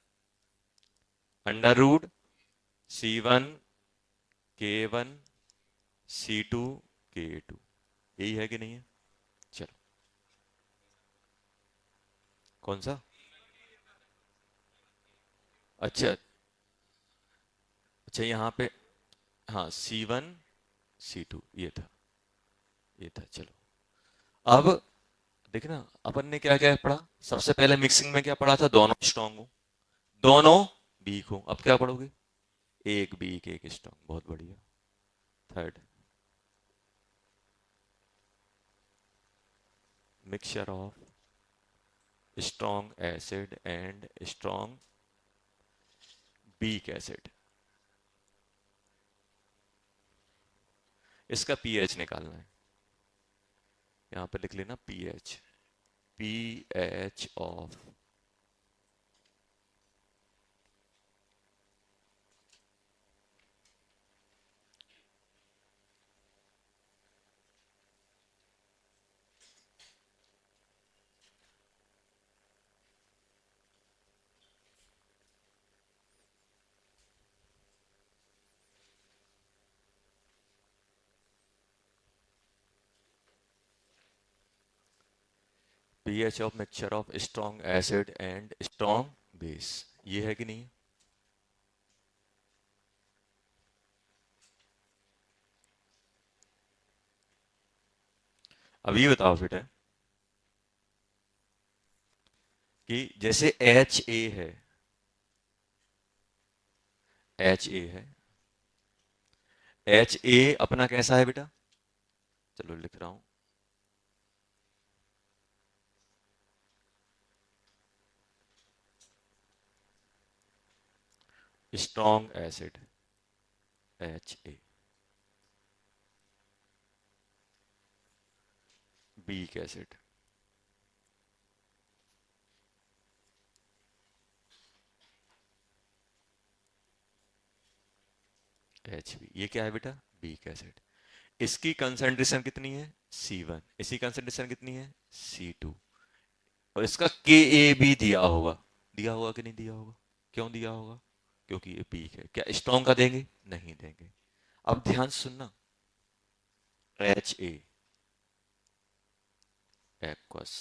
अंडर रूट सी वन के वन सी टू के टू। यही है कि नहीं है? चलो कौन सा? अच्छा अच्छा यहाँ पे, हाँ सी वन सी टू ये था, ये था। चलो अब देखना अपन ने क्या क्या पढ़ा। सबसे पहले मिक्सिंग में क्या पढ़ा था? दोनों स्ट्रांग हो, दोनों वीक हो। अब क्या पढ़ोगे? एक वीक एक स्ट्रांग, बहुत बढ़िया। Third, mixture of strong acid and strong weak acid. इसका पीएच निकालना है, यहाँ पे लिख लेना pH. PH of pH of mixture of strong acid and strong base, ये है कि नहीं? अब ये बताओ बेटा कि जैसे एच ए है, एच ए है, एच ए अपना कैसा है बेटा? चलो लिख रहा हूं, strong acid H A, weak acid H B. ये क्या है बेटा? Weak acid. इसकी कंसंट्रेशन कितनी है? C1। इसकी कंसंट्रेशन कितनी है? C2। और इसका के ए भी दिया होगा, दिया होगा कि नहीं दिया होगा? क्यों दिया होगा? क्योंकि ये वीक है। क्या स्ट्रॉन्ग का देंगे? नहीं देंगे। अब ध्यान सुनना, एच ए एक्वस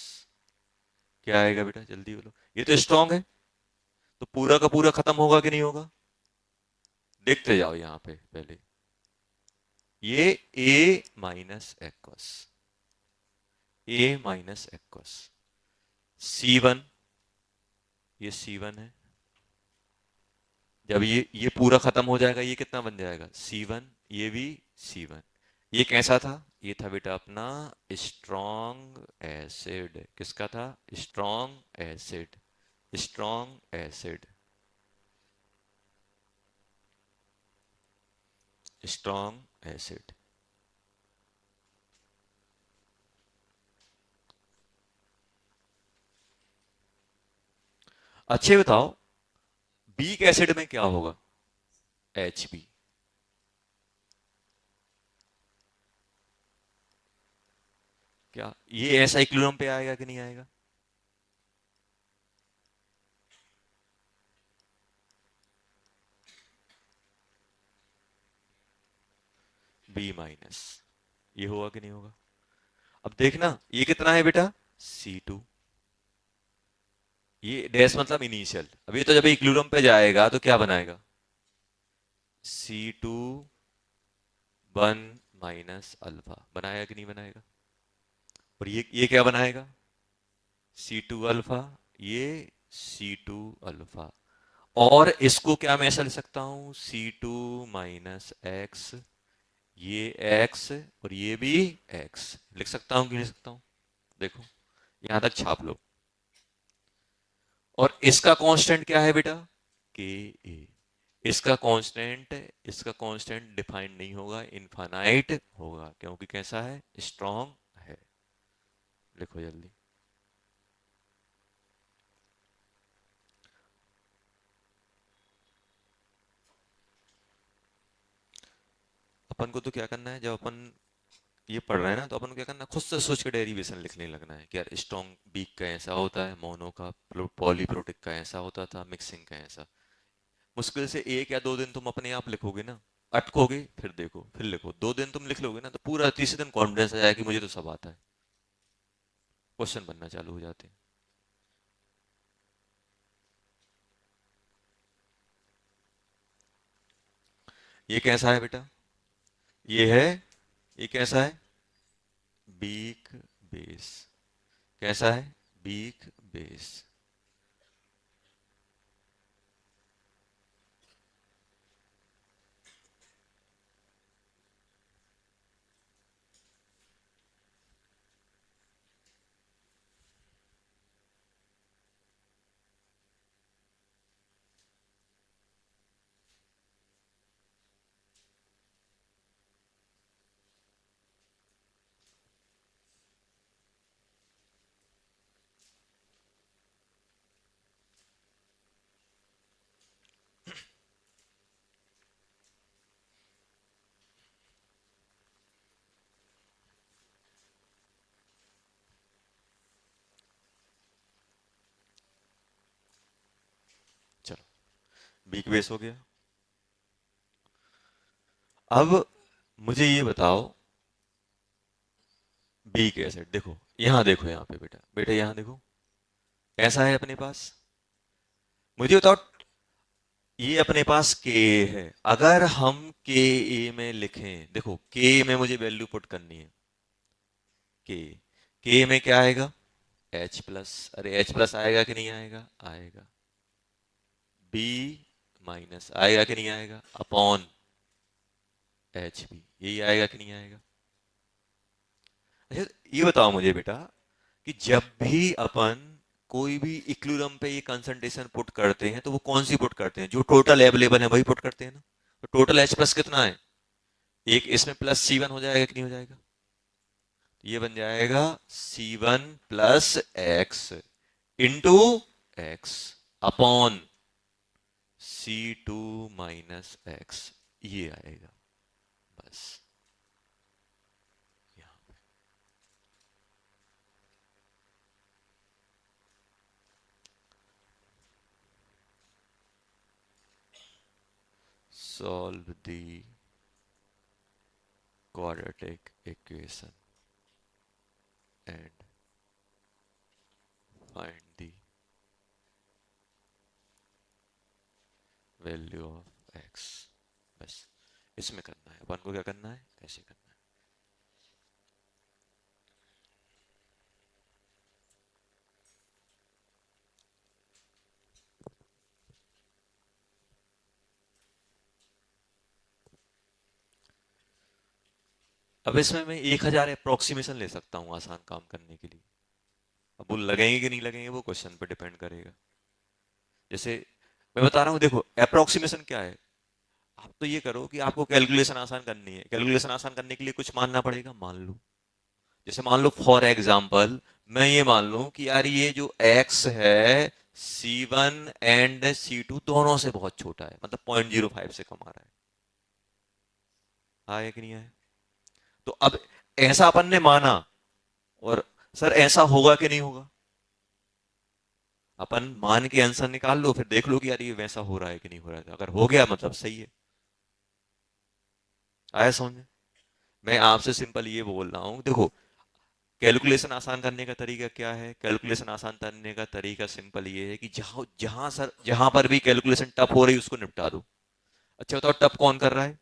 क्या आएगा बेटा? जल्दी बोलो। ये तो स्ट्रॉन्ग है, तो पूरा का पूरा खत्म होगा कि नहीं होगा? देखते जाओ यहाँ पे पहले, ये ए माइनस एक्वस, ए माइनस एक्वस C1, ये C1 है। जब ये पूरा खत्म हो जाएगा ये कितना बन जाएगा? C1। ये भी C1। ये कैसा था? ये था बेटा अपना स्ट्रॉन्ग एसिड। किसका था? Strong acid, strong acid, strong acid. अच्छे बताओ, बीक एसिड में क्या होगा? Hb। क्या ये ऐसा इक्विलिब्रियम पे आएगा कि नहीं आएगा? B-, ये होगा कि नहीं होगा? अब देखना ये कितना है बेटा, C2। ये डैश मतलब इनिशियल, अभी तो जब इक्विलिब्रियम पे जाएगा तो क्या बनाएगा? C2 1 - बनाएगा कि नहीं बनाएगा? और ये क्या बनाएगा? C2 अल्फा, ये C2 अल्फा। और इसको क्या मैं ऐसा लिख सकता हूं, C2 - x, ये x और ये भी x लिख सकता हूं कि नहीं लिख सकता हूं? देखो यहां तक छाप लो। और इसका कांस्टेंट क्या है बेटा? के ए। इसका कांस्टेंट डिफाइंड नहीं होगा, इनफाइनाइट होगा, क्योंकि कैसा है, स्ट्रॉन्ग है। लिखो जल्दी। अपन को तो क्या करना है, जब अपन ये पढ़ रहे हैं ना, तो अपन को क्या करना है, खुद से सोच के डेरिवेशन लिखने लगना है कि यार स्ट्रॉन्ग बीक का ऐसा होता है, मोनो का पॉलीप्रोटिक का ऐसा होता था, मिक्सिंग का ऐसा। मुश्किल से 1 या 2 दिन तुम अपने आप लिखोगे ना, अटकोगे, फिर देखो, फिर लिखो, 2 दिन तुम लिख लोगे ना, तो पूरा तीसरे दिन कॉन्फिडेंस आ जाएगा कि मुझे तो सब आता है। क्वेश्चन बनना चालू हो जाते हैं। ये कैसा है बेटा? ये है, ये कैसा है? Weak base. कैसा है? Weak base. चलो, बीक बेस हो गया। अब मुझे ये बताओ, बीक एसिड देखो, यहां देखो, यहाँ पे बेटा, बेटा यहां देखो, कैसा है अपने पास? मुझे बताओ, ये अपने पास के है। अगर हम के ए में लिखें, देखो के में मुझे वैल्यू पुट करनी है। के में क्या आएगा? H+। अरे H+ आएगा कि नहीं आएगा? आएगा। B- आएगा कि नहीं आएगा? अपॉन Hb, यही आएगा कि नहीं आएगा? अच्छा, ये बताओ मुझे बेटा कि जब भी अपन कोई भी इक्विलिब्रियम पे ये कंसंट्रेशन पुट करते हैं, तो वो कौन सी पुट करते हैं? जो टोटल अवेलेबल है वही पुट करते हैं ना। तो टोटल H+ कितना है? एक इसमें प्लस C1 हो जाएगा कि नहीं हो जाएगा? ये बन जाएगा C1 + x into x upon C2 - x, ये आएगा। बस। Solve the quadratic equation and find the value of x। बस इसमें करना है अपन को, क्या करना है, ऐसे करना है। अब इसमें मैं 1000 अप्रोक्सीमेशन ले सकता हूँ आसान काम करने के लिए। अब वो लगेंगे कि नहीं लगेंगे, वो क्वेश्चन पे डिपेंड करेगा। जैसे मैं बता रहा हूँ, देखो अप्रोक्सीमेशन क्या है। आप तो ये करो कि आपको कैलकुलेशन आसान करनी है, कैलकुलेशन आसान करने के लिए कुछ मानना पड़ेगा, मान लो। जैसे मान लो फॉर एग्जाम्पल, मैं ये मान लूं कि यार ये जो x है C1 एंड C2 दोनों से बहुत छोटा है, मतलब 0.05 से कम आ रहा है। आया कि नहीं आया? तो अब ऐसा अपन ने माना, और सर ऐसा होगा कि नहीं होगा, अपन मान के आंसर निकाल लो, फिर देख लो कि यार ये वैसा हो रहा है कि नहीं हो रहा है। अगर हो गया मतलब सही है। आया समझ में? मैं आपसे सिंपल ये बोल रहा हूं, देखो कैलकुलेशन आसान करने का तरीका क्या है? कैलकुलेशन आसान करने का तरीका सिंपल ये है कि जहां जहां सर जहां पर भी कैलकुलेशन टफ हो रही है उसको निपटा दो। अच्छा बताओ टफ कौन कर रहा है?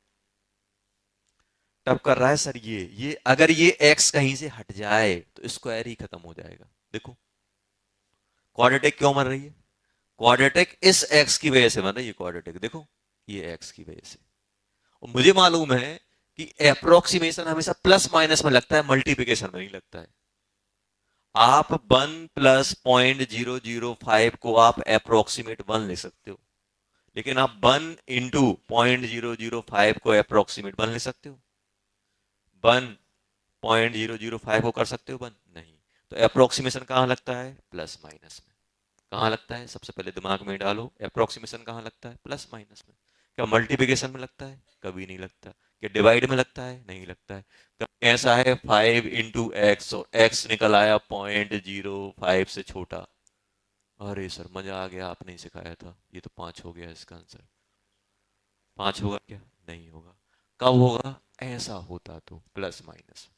टफ कर रहा है सर ये अगर ये एक्स कहीं से हट जाए तो स्क्वायर ही खत्म हो जाएगा। देखो क्वाड्रेटिक क्यों बन रही है? क्वाड्रेटिक इस एक्स की वजह से बन रही है क्वाड्रेटिक, देखो ये एक्स की वजह से। और मुझे मालूम है कि अप्रोक्सीमेशन हमेशा प्लस माइनस में लगता है, मल्टीप्लिकेशन में नहीं लगता है। आप 1 + 0.005 को आप अप्रोक्सीमेट 1 लिख सकते हो, लेकिन आप 1 × 0.005 को अप्रोक्सीमेट 1 लिख सकते हो? 1.005 को कर सकते हो 1? नहीं। तो अप्रोक्सीमेशन कहां लगता है? प्लस माइनस में। कहां लगता है? सबसे पहले दिमाग में डालो, अप्रोक्सीमेशन कहां लगता है? प्लस माइनस में। क्या मल्टीप्लिकेशन में लगता है? कभी नहीं लगता। क्या डिवाइड में लगता है? नहीं लगता है। कभी ऐसा है 5 × x और x निकल आया 0.05 से छोटा, अरे सर मजा आ गया, आपने ही सिखाया था, ये तो 5 हो गया इसका आंसर। 5 होगा क्या? नहीं होगा। कब होगा? ऐसा होता तो प्लस माइनस।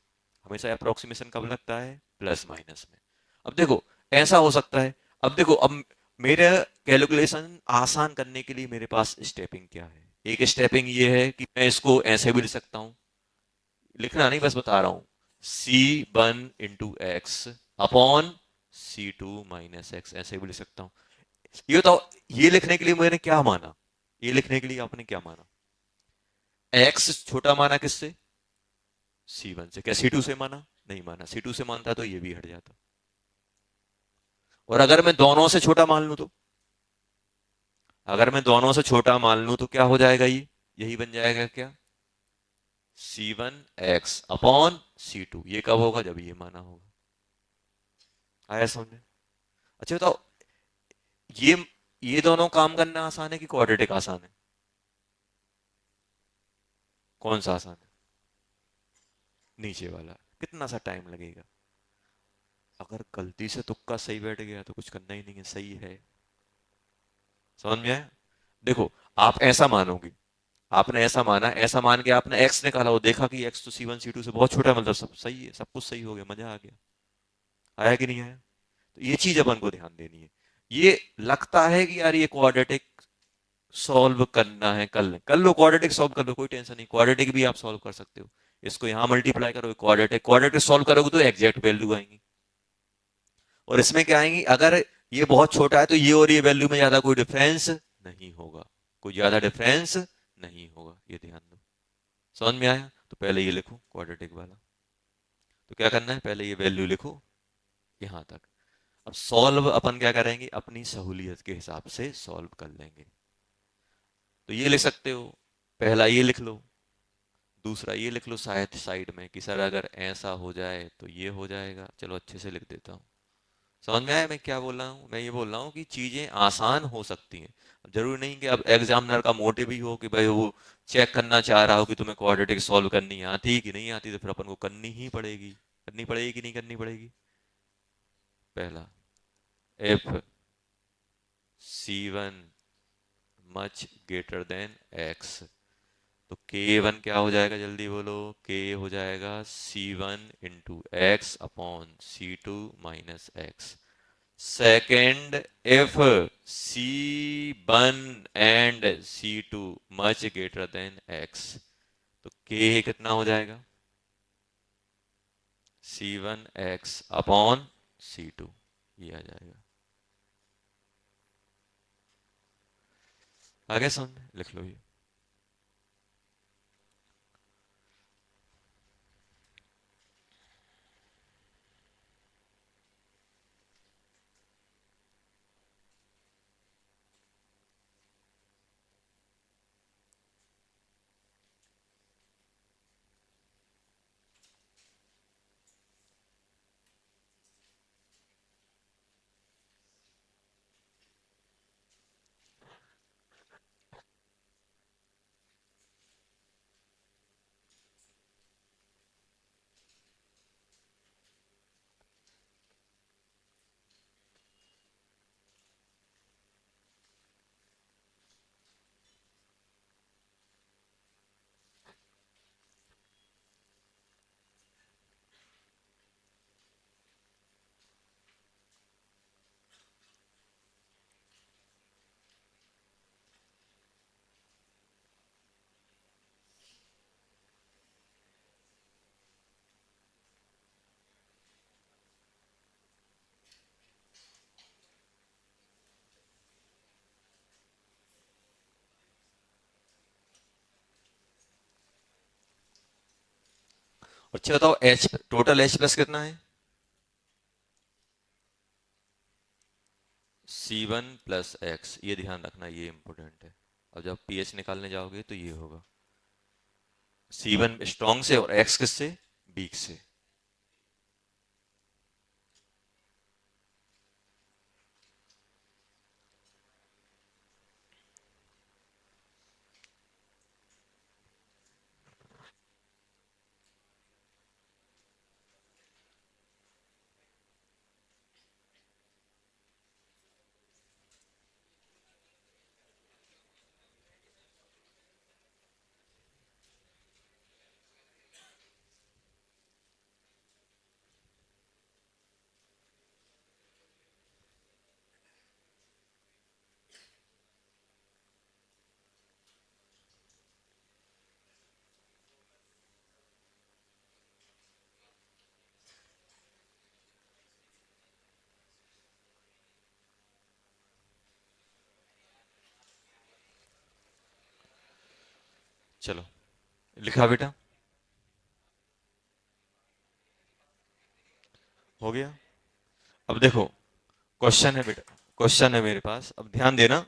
हमेशा अप्रोक्सीमेशन कब लगता है? प्लस माइनस में। अब देखो ऐसा हो सकता है। अब देखो अब मेरे कैलकुलेशन आसान करने के लिए मेरे पास स्टेपिंग क्या है? एक स्टेपिंग ये है कि मैं इसको ऐसे भी लिख सकता हूं, लिखना नहीं बस बता रहा हूं, C1 × x upon C2 - x, ऐसे भी लिख सकता हूं। ये बताओ, ये लिखने के लिए मैंने क्या माना? ये लिखने के लिए आपने क्या माना? x छोटा माना किससे? C1 से। क्या C2 से माना? नहीं माना। C2 से मानता तो ये भी हट जाता। और अगर मैं दोनों से छोटा मान लूं तो, अगर मैं दोनों से छोटा मान लूं तो क्या हो जाएगा? ये यही बन जाएगा क्या? C1 x upon C2। ये कब होगा? जब ये माना होगा। आया समझ में? अच्छा बताओ, ये ये दोनों काम करना आसान है कि क्वाड्रेटिक आसान है? कौन सा आसान है? नीचे वाला। कितना सा टाइम लगेगा? अगर गलती से तुक्का सही बैठ गया तो कुछ करना ही नहीं है, सही है। समझ में आया? देखो आप ऐसा मानोगे, आपने ऐसा माना, ऐसा मान के आपने एक्स निकाला, वो देखा कि एक्स तो C1 C2 से बहुत छोटा है, मतलब सब सही है, सब कुछ सही हो गया, मजा आ गया। आया कि नहीं आया? तो ये चीज अपन को ध्यान देनी है। ये लगता है कि यार ये क्वाड्रेटिक सॉल्व करना है, कर लो क्वाड्रेटिक सॉल्व कर लो, कोई टेंशन नहीं, क्वाड्रेटिक भी आप सॉल्व कर सकते हो। इसको यहां मल्टीप्लाई करो, क्वाड्रेटिक क्वाड्रेटिक सॉल्व करोगे तो एग्जैक्ट वैल्यू आएंगी। और इसमें क्या आएंगी? अगर ये बहुत छोटा है तो ये और ये वैल्यू में ज्यादा कोई डिफरेंस नहीं होगा, कोई ज्यादा डिफरेंस नहीं होगा, ये ध्यान दो। समझ में आया? तो पहले ये लिखो क्वाड्रेटिक वाला। तो क्या करना है? पहले ये वैल्यू लिखो यहां तक। अब सॉल्व अपन क्या करेंगे? अपनी सहूलियत के हिसाब से सॉल्व कर लेंगे। तो ये लिख सकते हो, पहला ये लिख लो, दूसरा ये लिख लो शायद साइड में कि सर अगर ऐसा हो जाए तो ये हो जाएगा। चलो अच्छे से लिख देता हूँ। समझ में आया मैं क्या बोल रहा हूँ? मैं ये बोल रहा हूँ कि चीजें आसान हो सकती हैं। जरूरी नहीं कि अब एग्जामिनर का मोटिव ही हो कि भाई वो चेक करना चाह रहा हो कि तुम्हें क्वाड्रेटिक सॉल्व करनी आती कि नहीं आती, तो फिर अपन को करनी ही पड़ेगी। करनी पड़ेगी कि नहीं करनी पड़ेगी? पहला, if C1 much greater then x, तो K1 क्या हो जाएगा? जल्दी बोलो। K हो जाएगा C1 × x upon C2 - x। Second, if C1 and C2 much greater then x, तो K कितना हो जाएगा? C1x अपॉन C2, ये आ जाएगा। आगे समझ? लिख लो ये। अच्छा बताओ एच, टोटल एच प्लस कितना है? C1 प्लस एक्स, ये ध्यान रखना, ये इंपॉर्टेंट है। अब जब पीएच निकालने जाओगे तो ये होगा C1 स्ट्रॉन्ग से और एक्स किससे? वीक से। चलो, लिखा बेटा? हो गया। अब देखो, क्वेश्चन है बेटा, क्वेश्चन है मेरे पास, अब ध्यान देना।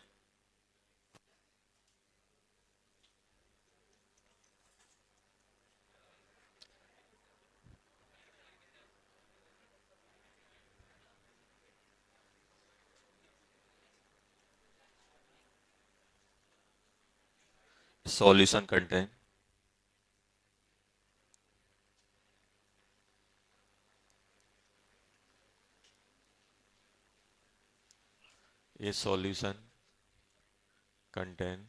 सॉल्यूशन कंटेन, ये सॉल्यूशन कंटेन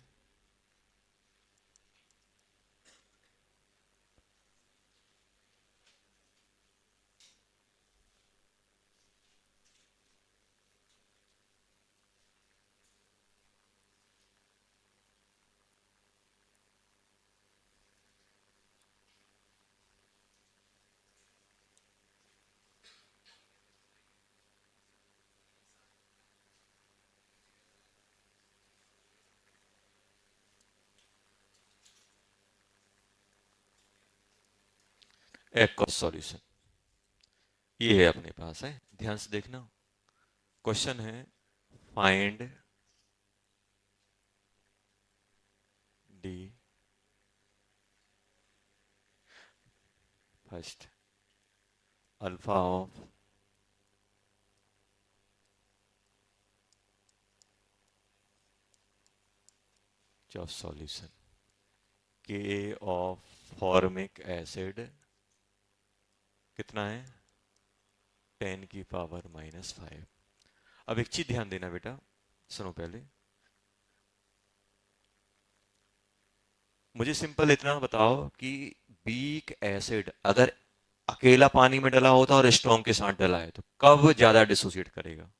एक्वस सॉल्यूशन, ये है अपने पास है, ध्यान से देखना। क्वेश्चन है find D first alpha of of solution के ऑफ फॉर्मिक एसिड कितना है? 10⁻⁻⁵। अब एक चीज ध्यान देना बेटा, सुनो पहले, मुझे सिंपल इतना बताओ कि वीक एसिड अगर अकेला पानी में डला होता और स्ट्रॉन्ग के साथ डला है तो कब ज्यादा डिसोसिएट करेगा?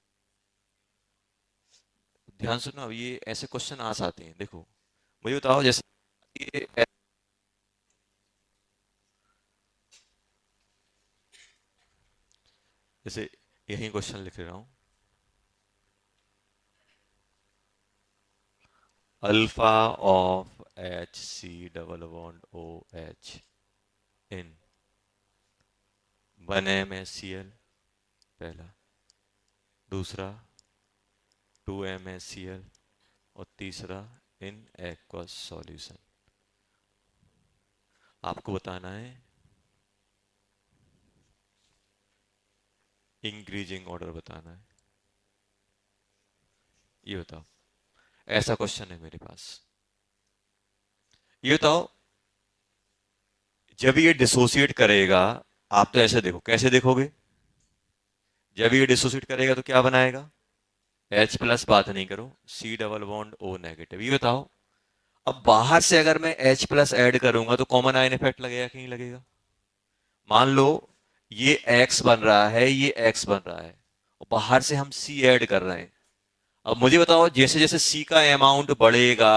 ध्यान सुनो, अब ये ऐसे क्वेश्चन आ जाते हैं, देखो मुझे बताओ, जैसे ये जैसे यही क्वेश्चन लिख रहा हूं, alpha of HC double bond OH in 1 MnCl पहला, दूसरा 2 MnCl और तीसरा इन एक्वस सॉल्यूशन। आपको बताना है इंक्रीजिंग ऑर्डर बताना है, ये बताओ, ऐसा क्वेश्चन है मेरे पास। ये बताओ, जब ये डिसोसिएट करेगा, आप तो ऐसे देखो, कैसे देखोगे? जब ये डिसोसिएट करेगा तो क्या बनाएगा? H प्लस, बात नहीं करो, C double bond O negative. ये बताओ, अब बाहर से अगर मैं H प्लस ऐड करूंगा तो कॉमन आयन इफेक्ट लगेगा कि नहीं लगेगा? मान लो ये X बन रहा है, ये X बन रहा है, और बाहर से हम C ऐड कर रहे हैं। अब मुझे बताओ, जैसे जैसे C का अमाउंट बढ़ेगा,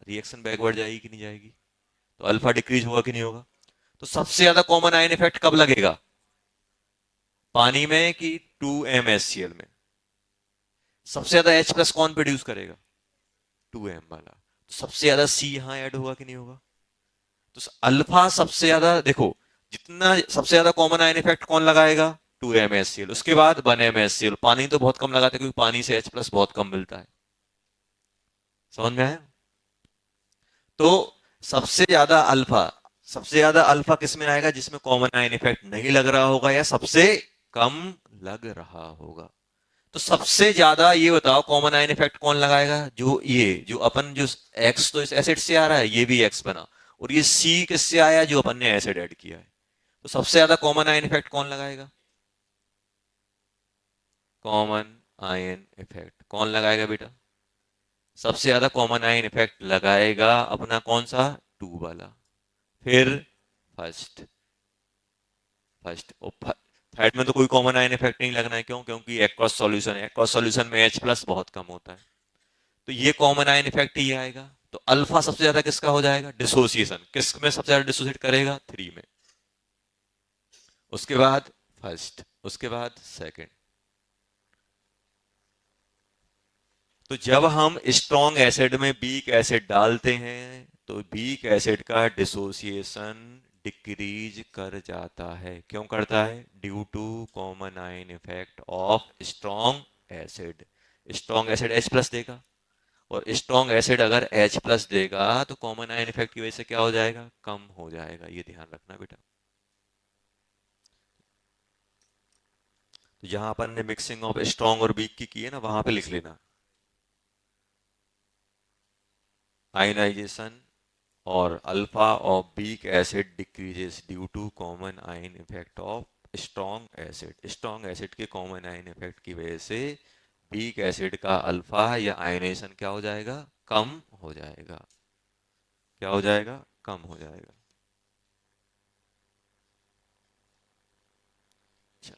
रिएक्शन बैकवर्ड जाएगी कि नहीं जाएगी? तो अल्फा डिक्रीज होगा कि नहीं होगा? तो सबसे ज्यादा कॉमन आयन इफेक्ट कब लगेगा? पानी में कि 2MnCl में? सबसे ज्यादा H प्लस कौन प्रोड्यूस करेगा? 2M वाला। तो सबसे ज्यादा C यहां ऐड होगा कि नहीं होगा? तो अल्फा सबसे ज्यादा देखो, जितना सबसे ज्यादा कॉमन आयन इफेक्ट कौन लगाएगा, 2MnHCl। उसके बाद 1MnHCl। पानी तो बहुत कम लगाते हैं क्योंकि पानी से H+ बहुत कम मिलता है। समझ में आया? तो सबसे ज्यादा अल्फा, सबसे ज्यादा अल्फा किस में आएगा, जिसमें कॉमन आयन इफेक्ट नहीं लग रहा होगा या सबसे कम लग रहा होगा। तो सबसे ज्यादा ये बताओ कॉमन आयन इफेक्ट कौन लगाएगा, जो ये जो अपन जो एक्स तो इस एसिड से आ रहा है, ये भी एक्स बना, और ये सी किससे आया, जो अपन ने एसिड ऐड किया है। तो सबसे ज्यादा कॉमन आयन इफेक्ट कौन लगाएगा, कॉमन आयन इफेक्ट कौन लगाएगा बेटा, सबसे ज्यादा कॉमन आयन इफेक्ट लगाएगा अपना कौन सा, 2 वाला। फिर फर्स्ट, फर्स्ट थर्ड में तो कोई कॉमन आयन इफेक्ट नहीं लगना है, क्यों, क्योंकि एक्वस सॉल्यूशन है, एक्वस सॉल्यूशन में H+ बहुत कम होता है। तो ये कॉमन आयन इफेक्ट ही आएगा। तो अल्फा सबसे ज्यादा किसका हो जाएगा, डिसोसिएशन, किस में सबसे ज्यादा डिसोसिएट करेगा, 3 में। उसके बाद फर्स्ट, उसके बाद सेकंड। तो जब हम स्ट्रॉन्ग एसिड में वीक एसिड डालते हैं तो वीक एसिड का डिसोसिएशन डिक्रीज कर जाता है। क्यों करता है, due to common ion effect of strong acid. Strong acid H+ देगा, और स्ट्रॉन्ग एसिड अगर H+ देगा तो कॉमन आयन इफेक्ट की वजह से क्या हो जाएगा, कम हो जाएगा। ये ध्यान रखना बेटा। तो जहां अपन ने मिक्सिंग ऑफ स्ट्रॉन्ग और वीक की है ना, वहां पे लिख लेना आयनाइजेशन और alpha of weak acid decreases due to common ion effect of strong acid. Strong acid के कॉमन आयन इफेक्ट की वजह से वीक एसिड का अल्फा या आयनाइजेशन क्या हो जाएगा, कम हो जाएगा। क्या हो जाएगा, कम हो जाएगा। चलो,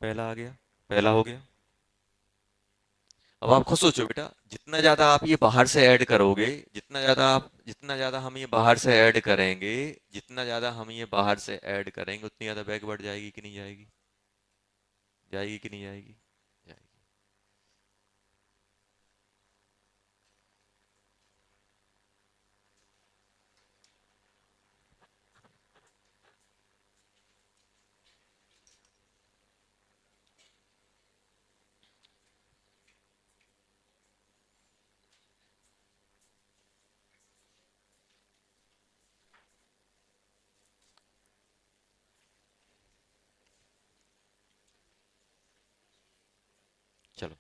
पहला आ गया, पहला हो गया। अब आप खुद सोचो बेटा, जितना ज्यादा आप ये बाहर से ऐड करोगे, जितना ज्यादा हम ये बाहर से ऐड करेंगे, जितना ज्यादा हम ये बाहर से ऐड करेंगे, उतनी ज्यादा बैक बढ़ जाएगी कि नहीं जाएगी, जाएगी कि नहीं जाएगी, जाएगी। चलो,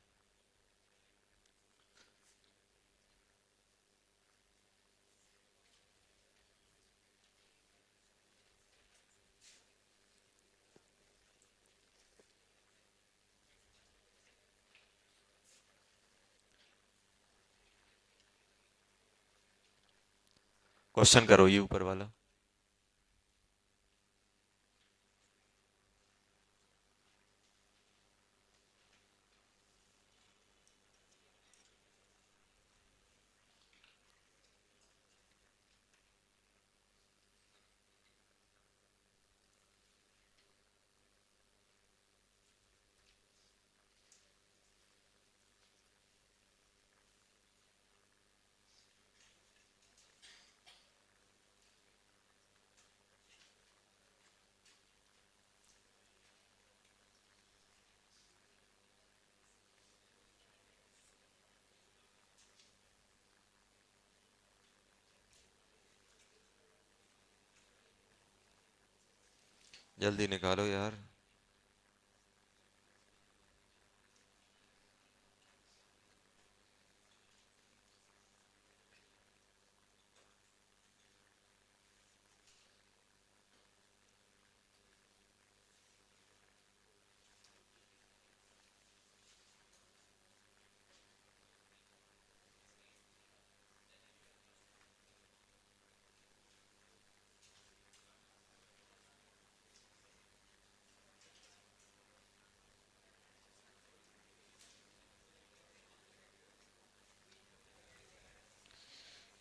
क्वेश्चन करो ये ऊपर वाला। जल्दी निकालो यार।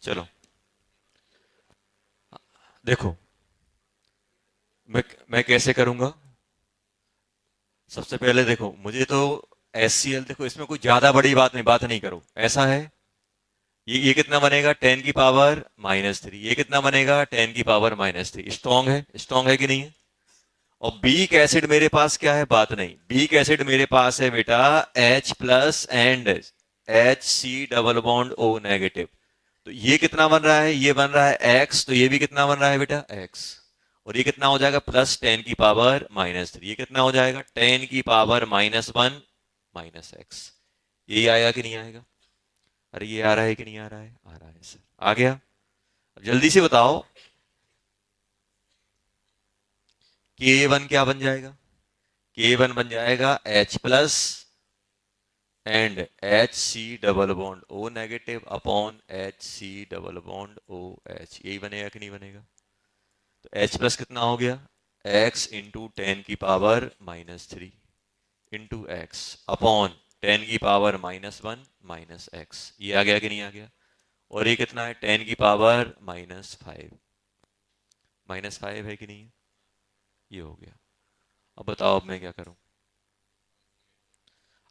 चलो, देखो, मैं मैं कैसे करूंगा। सबसे पहले देखो, मुझे तो HCl, देखो इसमें कोई ज्यादा बड़ी बात नहीं करो, ऐसा है ये कितना बनेगा, 10⁻³ ये कितना बनेगा, 10⁻³ स्ट्रॉन्ग है, स्ट्रॉन्ग है कि नहीं है। और बीक एसिड मेरे पास क्या है, बात नहीं, बीक एसिड मेरे पास है बेटा H plus and HC double bond O negative. तो ये कितना बन रहा है, ये बन रहा है x, तो ये भी कितना बन रहा है बेटा x। और ये कितना हो जाएगा, +10⁻³ ये कितना हो जाएगा, 10⁻⁻1 माइनस x। यही आएगा कि नहीं आएगा। अरे ये आ रहा है कि नहीं आ रहा है, आ रहा है सर, आ गया। अब जल्दी से बताओ K1 क्या बन जाएगा, K1 बन जाएगा H plus and HC double bond O negative upon HC double bond OH। यही बनेगा कि नहीं बनेगा। तो H प्लस कितना हो गया, x into 10⁻³ into x upon 10⁻⁻1 minus x. ये आ गया कि नहीं आ गया। और ये कितना है, 10⁻⁻5 -5 है कि नहीं, ये हो गया। अब बताओ अब मैं क्या करूं।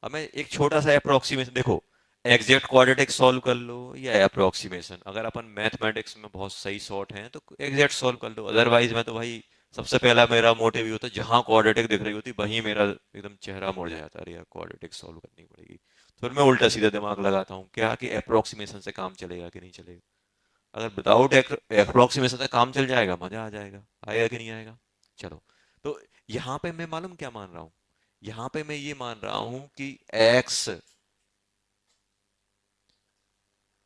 अब मैं एक छोटा सा अप्रोक्सीमेशन देखो, एग्जैक्ट क्वाड्रेटिक सॉल्व कर लो या अप्रोक्सीमेशन, अगर अपन मैथमेटिक्स में बहुत सही शॉर्ट हैं तो एग्जैक्ट सॉल्व कर लो, अदरवाइज मैं तो भाई सबसे पहला मेरा मोटिव ये होता है जहां क्वाड्रेटिक दिख रही होती वहीं मेरा एकदम चेहरा मुड़ जाता है, अरे यार क्वाड्रेटिक सॉल्व करनी पड़ेगी। फिर मैं उल्टा सीधा दिमाग लगाता हूँ क्या कि अप्रोक्सीमेशन से काम चलेगा कि नहीं चलेगा। अगर विदाउट अप्रोक्सीमेशन से काम चल जाएगा मजा आ जाएगा, आएगा कि नहीं आएगा। चलो, तो यहाँ पे मैं मालूम क्या मान रहा हूँ, यहाँ पे मैं ये मान रहा हूं कि x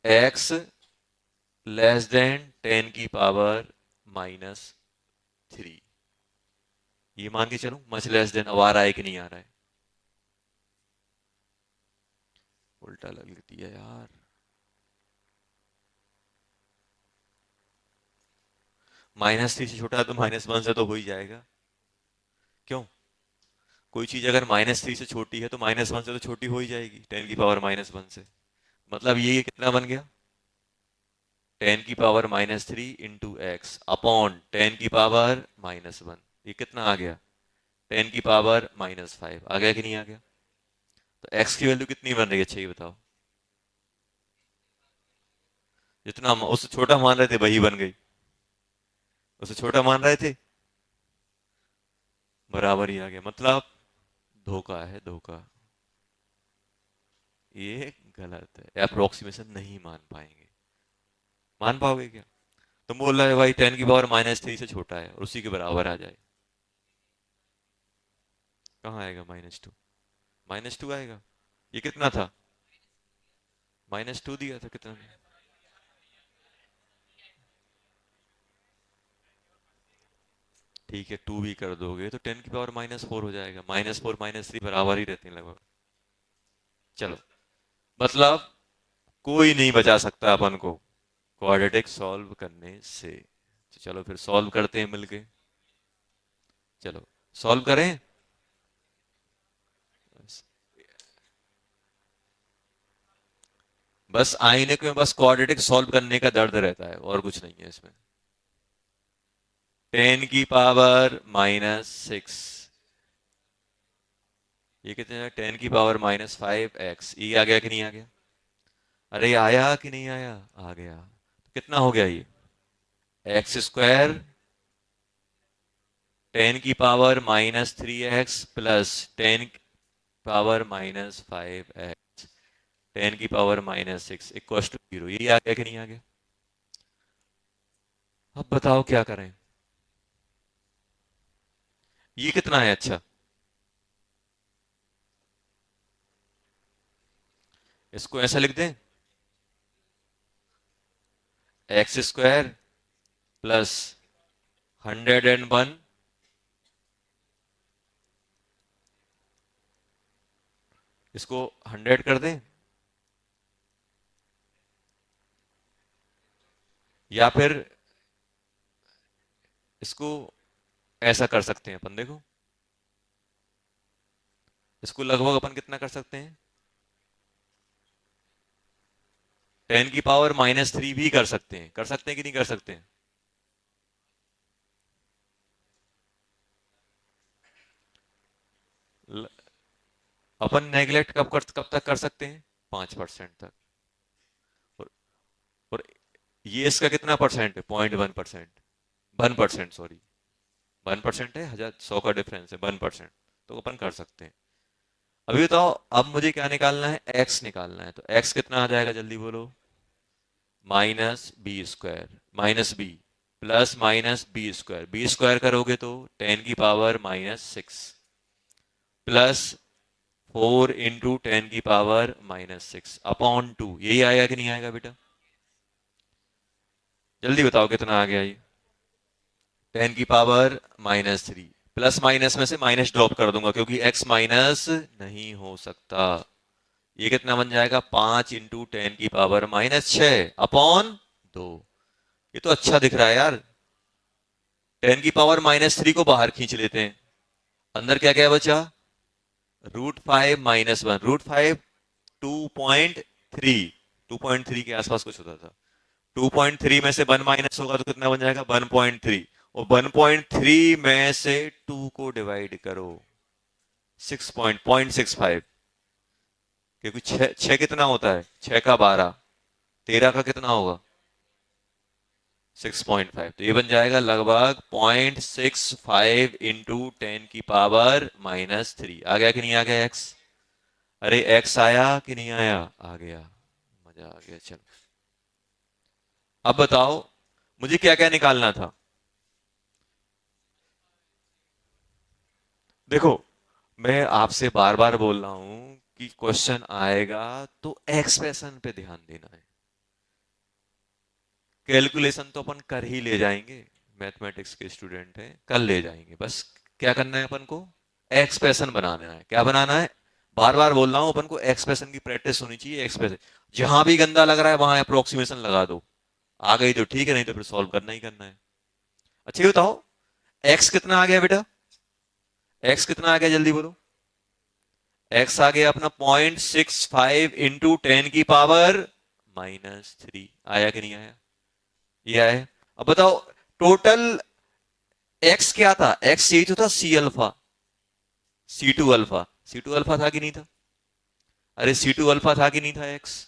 <10⁻⁻3। ये मान के चलूं मच लेस देन, अब आ रहा है कि नहीं आ रहा है, उल्टा लग दिया यार। -3 से छोटा है तो -1 से तो हो ही जाएगा। क्यों, कोई चीज अगर -3 से छोटी है तो -1 से तो छोटी हो ही जाएगी, 10⁻⁻1 से। मतलब ये कितना बन गया, 10⁻³ इंटू एक्स अपॉन 10⁻⁻1। ये कितना आ गया, 10⁻⁻5 आ गया कि नहीं आ गया। तो एक्स की वैल्यू कितनी बन रही है, अच्छा ये बताओ। जितना हम उससे छोटा मान रहे थे वही बन गई, उससे छोटा मान रहे थे बराबर ही आ गया। मतलब धोखा है धोखा, ये गलत है, अप्रोक्सीमेशन नहीं मान पाएंगे। मान पाओगे क्या, तुम बोल रहे हो भाई 10⁻³ से छोटा है और उसी के बराबर आ जाए, कहाँ आएगा -2, -2 आएगा। ये कितना था, -2 दिया था कितना। ठीक है 2 भी कर दोगे तो 10⁻⁻4 हो जाएगा, -4 -3 बराबर ही रहते हैं लगभग। चलो, मतलब कोई नहीं बचा सकता अपन को क्वाड्रेटिक सॉल्व करने से। तो चलो फिर सॉल्व करते हैं मिलके। चलो सॉल्व करें। बस आईने में बस क्वाड्रेटिक सॉल्व करने का दर्द रहता है और कुछ नहीं है इसमें। 10⁻⁻6, ये कितने है, 10⁻⁻5x। ये आ गया कि नहीं आ गया। अरे आया कि नहीं आया, आ गया। तो कितना हो गया ये, x² 10⁻³ plus 10⁻⁻5x 10⁻⁻6 equal to 0। ये आ गया कि नहीं आ गया। अब बताओ क्या करें, ये कितना है, अच्छा इसको ऐसा लिख दें, x² प्लस 101 इसको 100 कर दें, या फिर इसको ऐसा कर सकते हैं अपन, देखो इसको लगभग अपन कितना कर सकते हैं, 10⁻³ भी कर सकते हैं, कर सकते हैं कि नहीं कर सकते हैं। अपन नेगलेक्ट कब तक कर सकते हैं, 5% तक। ये इसका कितना परसेंट है? 0.1%। 1%, सॉरी, 1% है, 1,100 का डिफरेंस है, 1%। तो अपन कर सकते हैं। अभी बताओ, अब मुझे क्या निकालना है? x निकालना है। तो x कितना आ जाएगा, जल्दी बोलो। -b² -b +-b² b² करोगे तो 10⁻⁻6 प्लस 4 × 10⁻⁻6 अपॉन 2। यही आएगा कि नहीं आएगा बेटा? जल्दी बताओ कितना आ गया ये? 10⁻³ प्लस माइनस में से माइनस ड्रॉप कर दूंगा क्योंकि x माइनस नहीं हो सकता। ये कितना बन जाएगा? 5 × 10⁻⁻6 अपॉन 2। ये तो अच्छा दिख रहा है यार। 10⁻³ को बाहर खींच लेते हैं। अंदर क्या क्या बचा? √5 - 1। √5 2.3, 2.3 के आसपास कुछ होता था। 2.3 में से 1 माइनस होगा तो कितना बन जाएगा? 1.3। और 1.3 में से 2 को डिवाइड करो, 6.65। क्योंकि 6 कितना होता है? 6 का 12, 13 का कितना होगा? 6.5। तो ये बन जाएगा लगभग 0.65 × 10⁻⁻3। आ गया कि नहीं आ गया x? अरे x आया कि नहीं आया? आ गया। मजा आ गया। चलो अब बताओ मुझे क्या क्या निकालना था। देखो, मैं आपसे बार बार बोल रहा हूं कि क्वेश्चन आएगा तो एक्सप्रेशन पे ध्यान देना है। कैलकुलेशन तो अपन कर ही ले जाएंगे, मैथमेटिक्स के स्टूडेंट हैं, कर ले जाएंगे। बस क्या करना है अपन को? एक्सप्रेशन बनाना है। क्या बनाना है? बार बार बोल रहा हूं, अपन को एक्सप्रेशन की प्रैक्टिस होनी चाहिए। एक्सप्रेशन जहां भी गंदा लग रहा है वहां अप्रोक्सीमेशन लगा दो। आ गई तो ठीक है, नहीं तो फिर सॉल्व करना ही करना है। अच्छा ये बताओ, एक्स कितना आ गया बेटा? एक्स कितना आ गया, जल्दी बोलो। एक्स आ गया अपना 0.65 × 10⁻⁻3। आया कि नहीं आया? ये आया। अब बताओ टोटल एक्स क्या था? एक्स यही तो था, C alpha, C2 alpha. C2 alpha था कि नहीं था? अरे C2 अल्फा था कि नहीं था एक्स?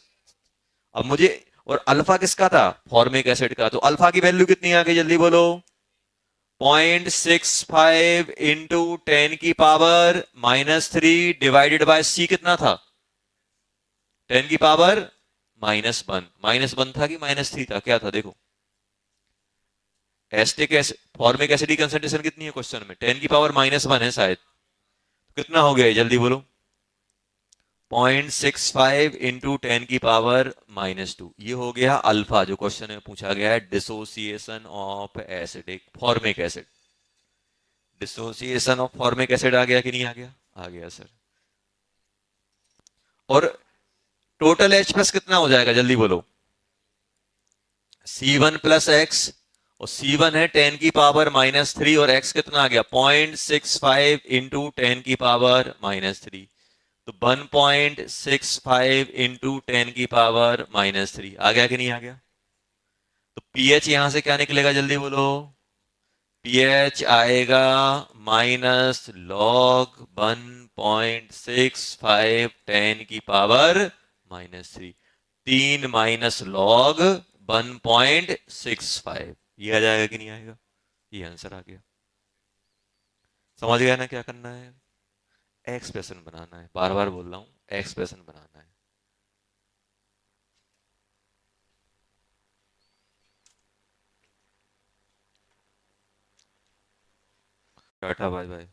अब मुझे, और अल्फा किसका था? फॉर्मिक एसिड का। तो अल्फा की वैल्यू कितनी आ गई, जल्दी बोलो। 0.65 × 10⁻³ डिवाइडेड बाय सी कितना था? 10⁻⁻1। -1 था कि -3 था? क्या था देखो। एस्टिक एसिड, फॉर्मिक एसिड की कंसंट्रेशन कितनी है क्वेश्चन में? 10⁻⁻1 है शायद। कितना हो गया जल्दी बोलो। 0.65 × 10⁻⁻2। ये हो गया अल्फा, जो क्वेश्चन में पूछा गया है, dissociation of acidic formic acid. Dissociation of formic acid आ गया कि नहीं आ गया? आ गया सर। और टोटल H प्लस कितना हो जाएगा, जल्दी बोलो। C1 + x, और C1 है 10⁻⁻3 और x कितना आ गया? 0.65 × 10⁻⁻3। तो 1.65 × 10⁻⁻3 आ गया कि नहीं आ गया? तो pH यहां से क्या निकलेगा, जल्दी बोलो। pH आएगा -log 1.65 10⁻⁻3। 3 -log 1.65। ये आ जाएगा कि नहीं आएगा? ये आंसर आ गया। समझ गया ना क्या करना है? एक्सप्रेशन बनाना है। बार बार बोल रहा हूं, एक्सप्रेशन बनाना है। Tata bye bye.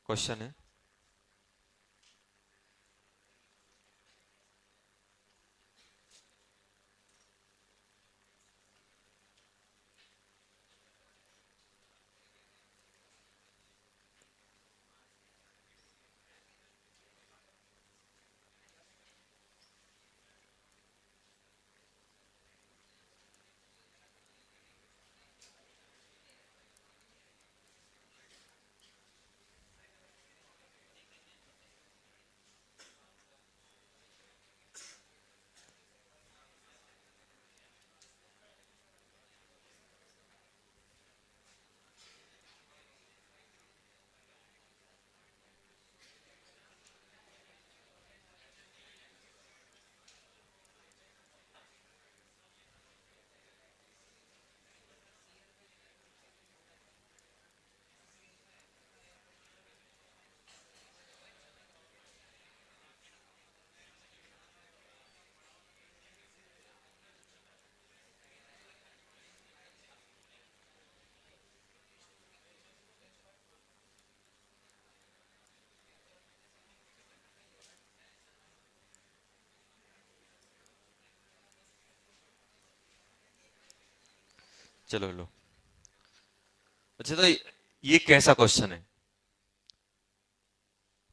क्वेश्चन है। चलो लो। अच्छा तो ये कैसा क्वेश्चन है?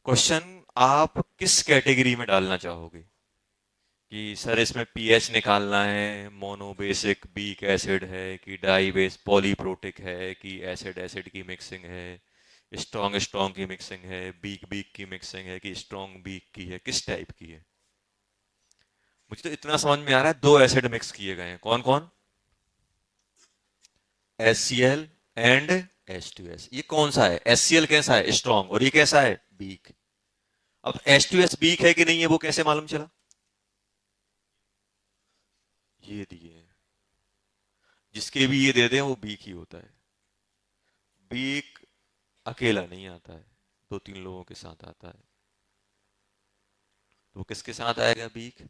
क्वेश्चन आप किस कैटेगरी में डालना चाहोगे? कि सर इसमें पीएच निकालना है, मोनो बेसिक बीक एसिड है कि डाई बेस पॉलीप्रोटिक है कि एसिड एसिड की मिक्सिंग है, स्ट्रॉन्ग स्ट्रॉन्ग की मिक्सिंग है, बीक बीक की मिक्सिंग है कि स्ट्रॉन्ग बीक की है, किस टाइप की है? मुझे तो इतना समझ में आ रहा है दो एसिड मिक्स किए गए हैं, कौन कौन? HCl and H2S। ये कौन सा है? HCl कैसा है? स्ट्रॉन्ग। और ये कैसा है? बीक। अब H2S बीक है कि नहीं है वो कैसे मालूम चला? ये दिए हैं, जिसके भी ये दे दें वो बीक ही होता है। बीक अकेला नहीं आता है, दो तीन लोगों के साथ आता है। तो वो किसके साथ आएगा बीक?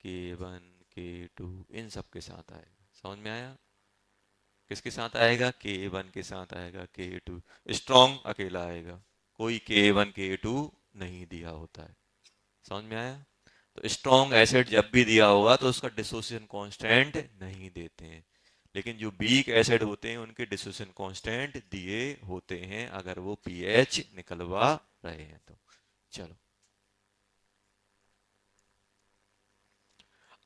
K1 K2 इन सब के साथ आएगा। समझ में आया? किसके साथ आएगा? K1 के साथ आएगा, K2। स्ट्रॉन्ग अकेला आएगा, कोई K1 K2 नहीं दिया होता है। समझ में आया? तो स्ट्रॉन्ग एसिड जब भी दिया होगा तो उसका डिसोसिएशन कांस्टेंट नहीं देते हैं, लेकिन जो वीक एसिड होते हैं उनके डिसोसिएशन कांस्टेंट दिए होते हैं अगर वो पीएच निकलवा रहे हैं तो। चलो,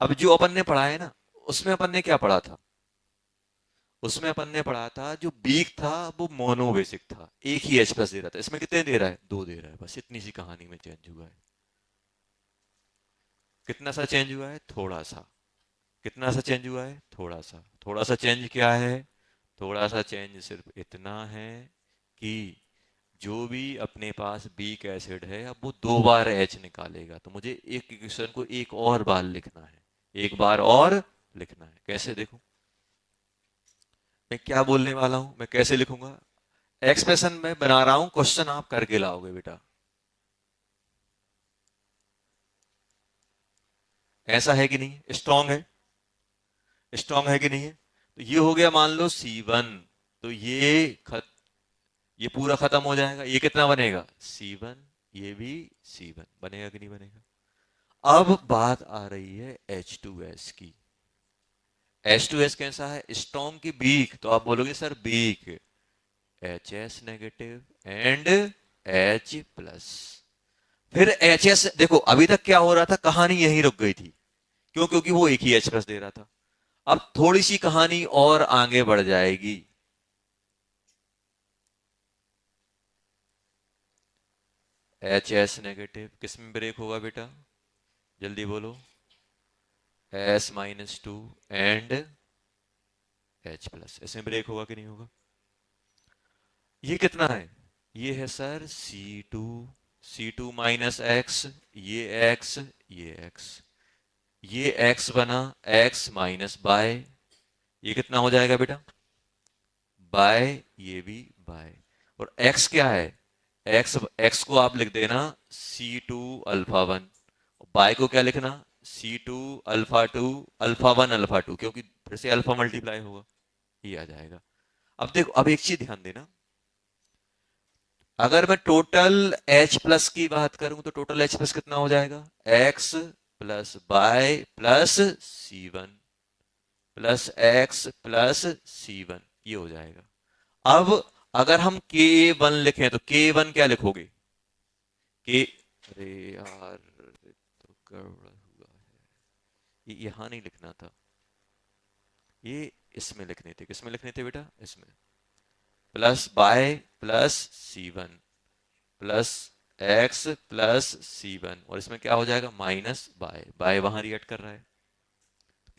अब जो अपन ने पढ़ा है ना, उसमें अपन ने क्या पढ़ा था? उसमें अपन ने पढ़ा था जो बीक था वो मोनोबेसिक था, एक ही H प्लस दे रहा था। इसमें कितने दे रहा है? दो दे रहा है। बस इतनी सी कहानी में चेंज हुआ है। कितना सा चेंज हुआ है? थोड़ा सा। कितना सा चेंज हुआ है? थोड़ा सा। थोड़ा सा चेंज क्या है? थोड़ा सा चेंज सिर्फ इतना है कि जो भी अपने पास बीक एसिड है अब वो दो बार H निकालेगा, तो मुझे एक इक्वेशन को एक और बार लिखना है, एक बार और लिखना है। कैसे? देखो मैं क्या बोलने वाला हूं, मैं कैसे लिखूंगा। एक्सप्रेशन में बना रहा हूं, क्वेश्चन आप करके लाओगे बेटा। ऐसा है कि नहीं? स्ट्रांग है? स्ट्रांग है कि नहीं है? तो ये हो गया मान लो C1। तो ये पूरा खत्म हो जाएगा। ये कितना बनेगा? C1। ये भी C1 बनेगा कि नहीं बनेगा? अब बात आ रही है H2S की। H2S कैसा है? स्ट्रॉन्ग की बीक, तो आप बोलोगे sir weak HS negative and H plus. फिर HS देखो अभी तक क्या हो रहा था, कहानी यहीं रुक गई थी। क्यों? क्योंकि वो एक ही H प्लस दे रहा था। अब थोड़ी सी कहानी और आगे बढ़ जाएगी। HS नेगेटिव किस में ब्रेक होगा बेटा? जल्दी बोलो। S-2 एंड H प्लस, इसमें ब्रेक होगा कि नहीं होगा? ये कितना है? ये है sir C2। C2 minus x, ये x, ये x, ये x बना x माइनस बाय, ये कितना हो जाएगा बेटा? बाय, ये भी बाय। और x क्या है? x को आप लिख देना C2 अल्फा वन, बाय को क्या लिखना? C2 alpha two, alpha one alpha two, क्योंकि फिर से अल्फा मल्टीप्लाई होगा, ये आ जाएगा। अब देखो, अब एक चीज ध्यान देना, अगर मैं टोटल H प्लस की बात करूं तो टोटल H प्लस कितना हो जाएगा? X plus y plus C1 plus X plus C1, ये हो जाएगा। अब अगर हम K1 लिखें तो K1 क्या लिखोगे? K, अरे यार तो गड़बड़ हुआ है, ये यहां नहीं लिखना था, ये इसमें लिखने थे। किसमें लिखने थे बेटा? इसमें। Plus y plus C1 plus x plus C1, और इसमें क्या हो जाएगा? माइनस बाय, बाय वहां रिएक्ट कर रहा है।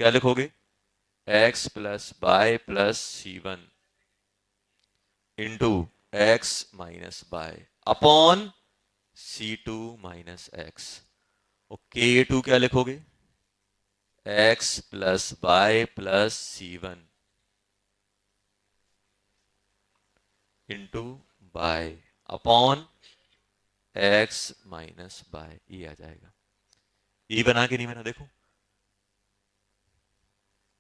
क्या लिखोगे? X plus y plus C1 into x minus y upon C2 minus x. और K2 क्या लिखोगे? X plus y plus C1 into y upon x minus y, ये आ जाएगा। ये बना के नहीं बना? देखो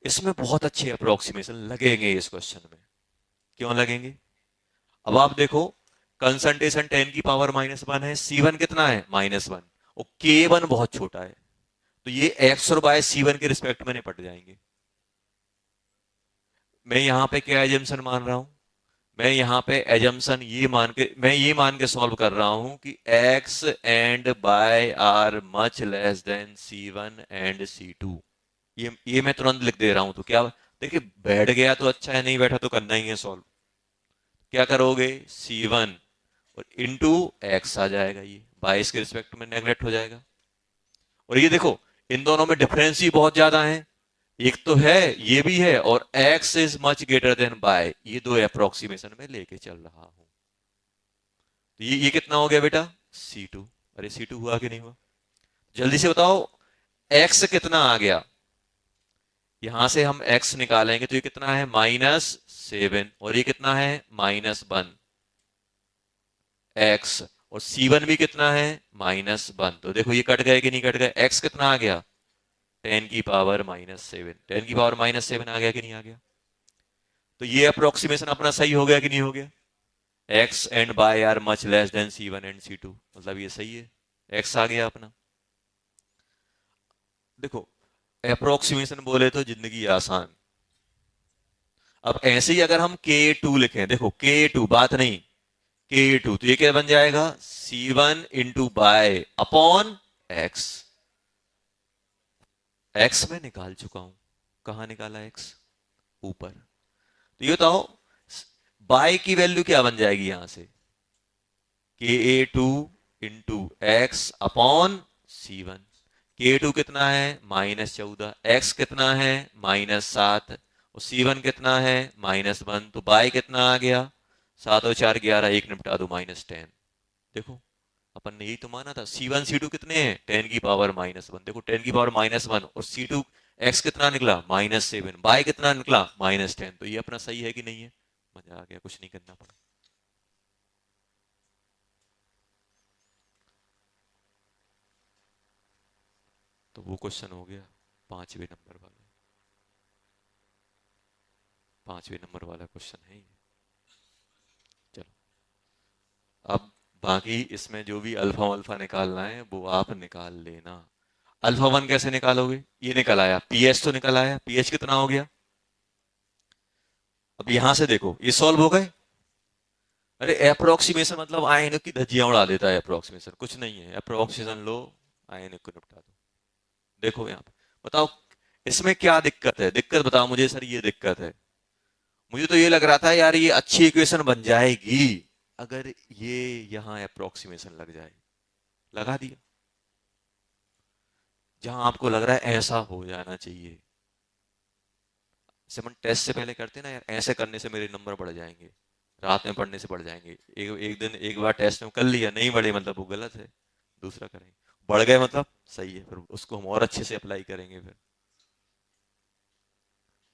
इसमें बहुत अच्छे अप्रोक्सीमेशन लगेंगे इस क्वेश्चन में। क्यों लगेंगे? अब आप देखो, कंसंट्रेशन 10 की पावर -1 है, C1 कितना है? -1, और K1 बहुत छोटा है, तो ये एक्स और बाय C1 के रिस्पेक्ट में निपट जाएंगे। मैं यहाँ पे क्या एजम्पशन मान रहा हूँ, मैं यहाँ पे एजम्पशन ये मान के सॉल्व कर रहा हूँ कि x and y are much less than c1 and c2। ये मैं तुरंत लिख दे रहा हूँ, तो क्या देखिए बैठ गया तो अच्छा है, नहीं बैठा तो करना ही है सॉल्व। क्या करोगे, c1 और इंटू एक्स आ जाएगा, ये बाईस के रिस्पेक्ट में नेगलेक्ट हो जाएगा। और ये देखो इन दोनों में डिफरेंस ही बहुत ज्यादा है, एक तो है ये भी है, और x is much greater than y, ये दो अप्रोक्सीमेशन में लेके चल रहा हूं। तो ये कितना हो गया बेटा, c2। अरे c2 हुआ कि नहीं हुआ, जल्दी से बताओ। x कितना आ गया, यहां से हम x निकालेंगे तो ये कितना है, -7, और ये कितना है, -1 x, और c1 भी कितना है, -1। तो देखो ये कट गए कि नहीं कट गए, x कितना आ गया, 10⁻⁻7, 10⁻⁻7 आ गया कि नहीं आ गया। तो ये अप्रोक्सीमेशन अपना सही हो गया कि नहीं हो गया, x and y are much less than c1 and c2, मतलब ये सही है, x आ गया अपना। देखो अप्रोक्सीमेशन बोले तो जिंदगी आसान। अब ऐसे ही अगर हम k2 लिखें, देखो k2 बात नहीं, k2 तो ये क्या बन जाएगा, c1 into y upon x। x में निकाल चुका हूं, कहां निकाला x, ऊपर। तो ये बताओ बाय की वैल्यू क्या बन जाएगी यहां से, ka2 into x upon c1। k2 कितना है, -14, x कितना है, -7, और c1 कितना है, -1। तो बाय कितना आ गया, 7 और 4 11, एक निपटा दो, -10। देखो अपन ने यही तो माना था, c1 c2 कितने हैं, 10⁻⁻1। देखो 10⁻⁻1 और c2 x कितना निकला, -7, बाय कितना निकला, -10। तो ये अपना सही है कि नहीं है, मजा आ गया, कुछ नहीं करना पड़ा। तो वो क्वेश्चन हो गया, पांचवें नंबर वाला, पांचवें नंबर वाला क्वेश्चन है ये। चलो अब बाकी इसमें जो भी अल्फा अल्फा निकालना है वो आप निकाल लेना। अल्फा वन कैसे निकालोगे, ये निकल आया, पीएच तो निकल आया, पीएच कितना हो गया। अब यहां से देखो ये सॉल्व हो गए। अरे अप्रोक्सीमेशन मतलब आयन की धज्जियां उड़ा देता है, अप्रोक्सीमेशन कुछ नहीं है, अप्रोक्सीमेशन लो, आयन को निपटा दो। देखो यहाँ पे बताओ इसमें क्या दिक्कत है, दिक्कत बताओ मुझे सर, ये दिक्कत है। मुझे तो ये लग रहा था यार ये अच्छी इक्वेशन बन जाएगी अगर ये यहां अप्रोक्सीमेशन लग जाए, लगा दिया। जहां आपको लग रहा है ऐसा हो जाना चाहिए, जैसे अपन टेस्ट से पहले करते हैं ना यार, ऐसे करने से मेरे नंबर बढ़ जाएंगे, रात में पढ़ने से बढ़ जाएंगे। एक दिन एक बार टेस्ट में कर लिया, नहीं बढ़े मतलब वो गलत है, दूसरा करेंगे। बढ़ गए मतलब सही है, फिर उसको हम और अच्छे से अप्लाई करेंगे फिर।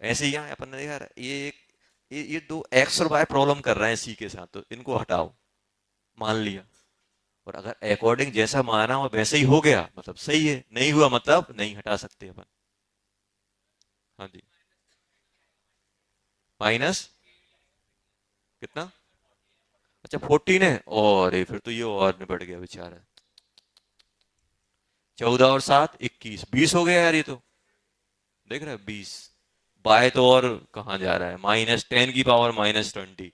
ऐसे ही यहाँ अपन ने देखा ये दो एक्स और वाई प्रॉब्लम कर रहे हैं सी के साथ, तो इनको हटाओ, मान लिया। और अगर अकॉर्डिंग जैसा माना हो वैसे ही हो गया मतलब सही है, नहीं हुआ मतलब नहीं हटा सकते अपन। हाँ जी, माइनस कितना, अच्छा 14 है, और ये फिर तो ये और निपट गया बेचारा। 14 और 7 21, 20 हो गया यार ये तो, देख रहे हैं 20। बाय तो और कहाँ जा रहा है, -10⁻⁻20,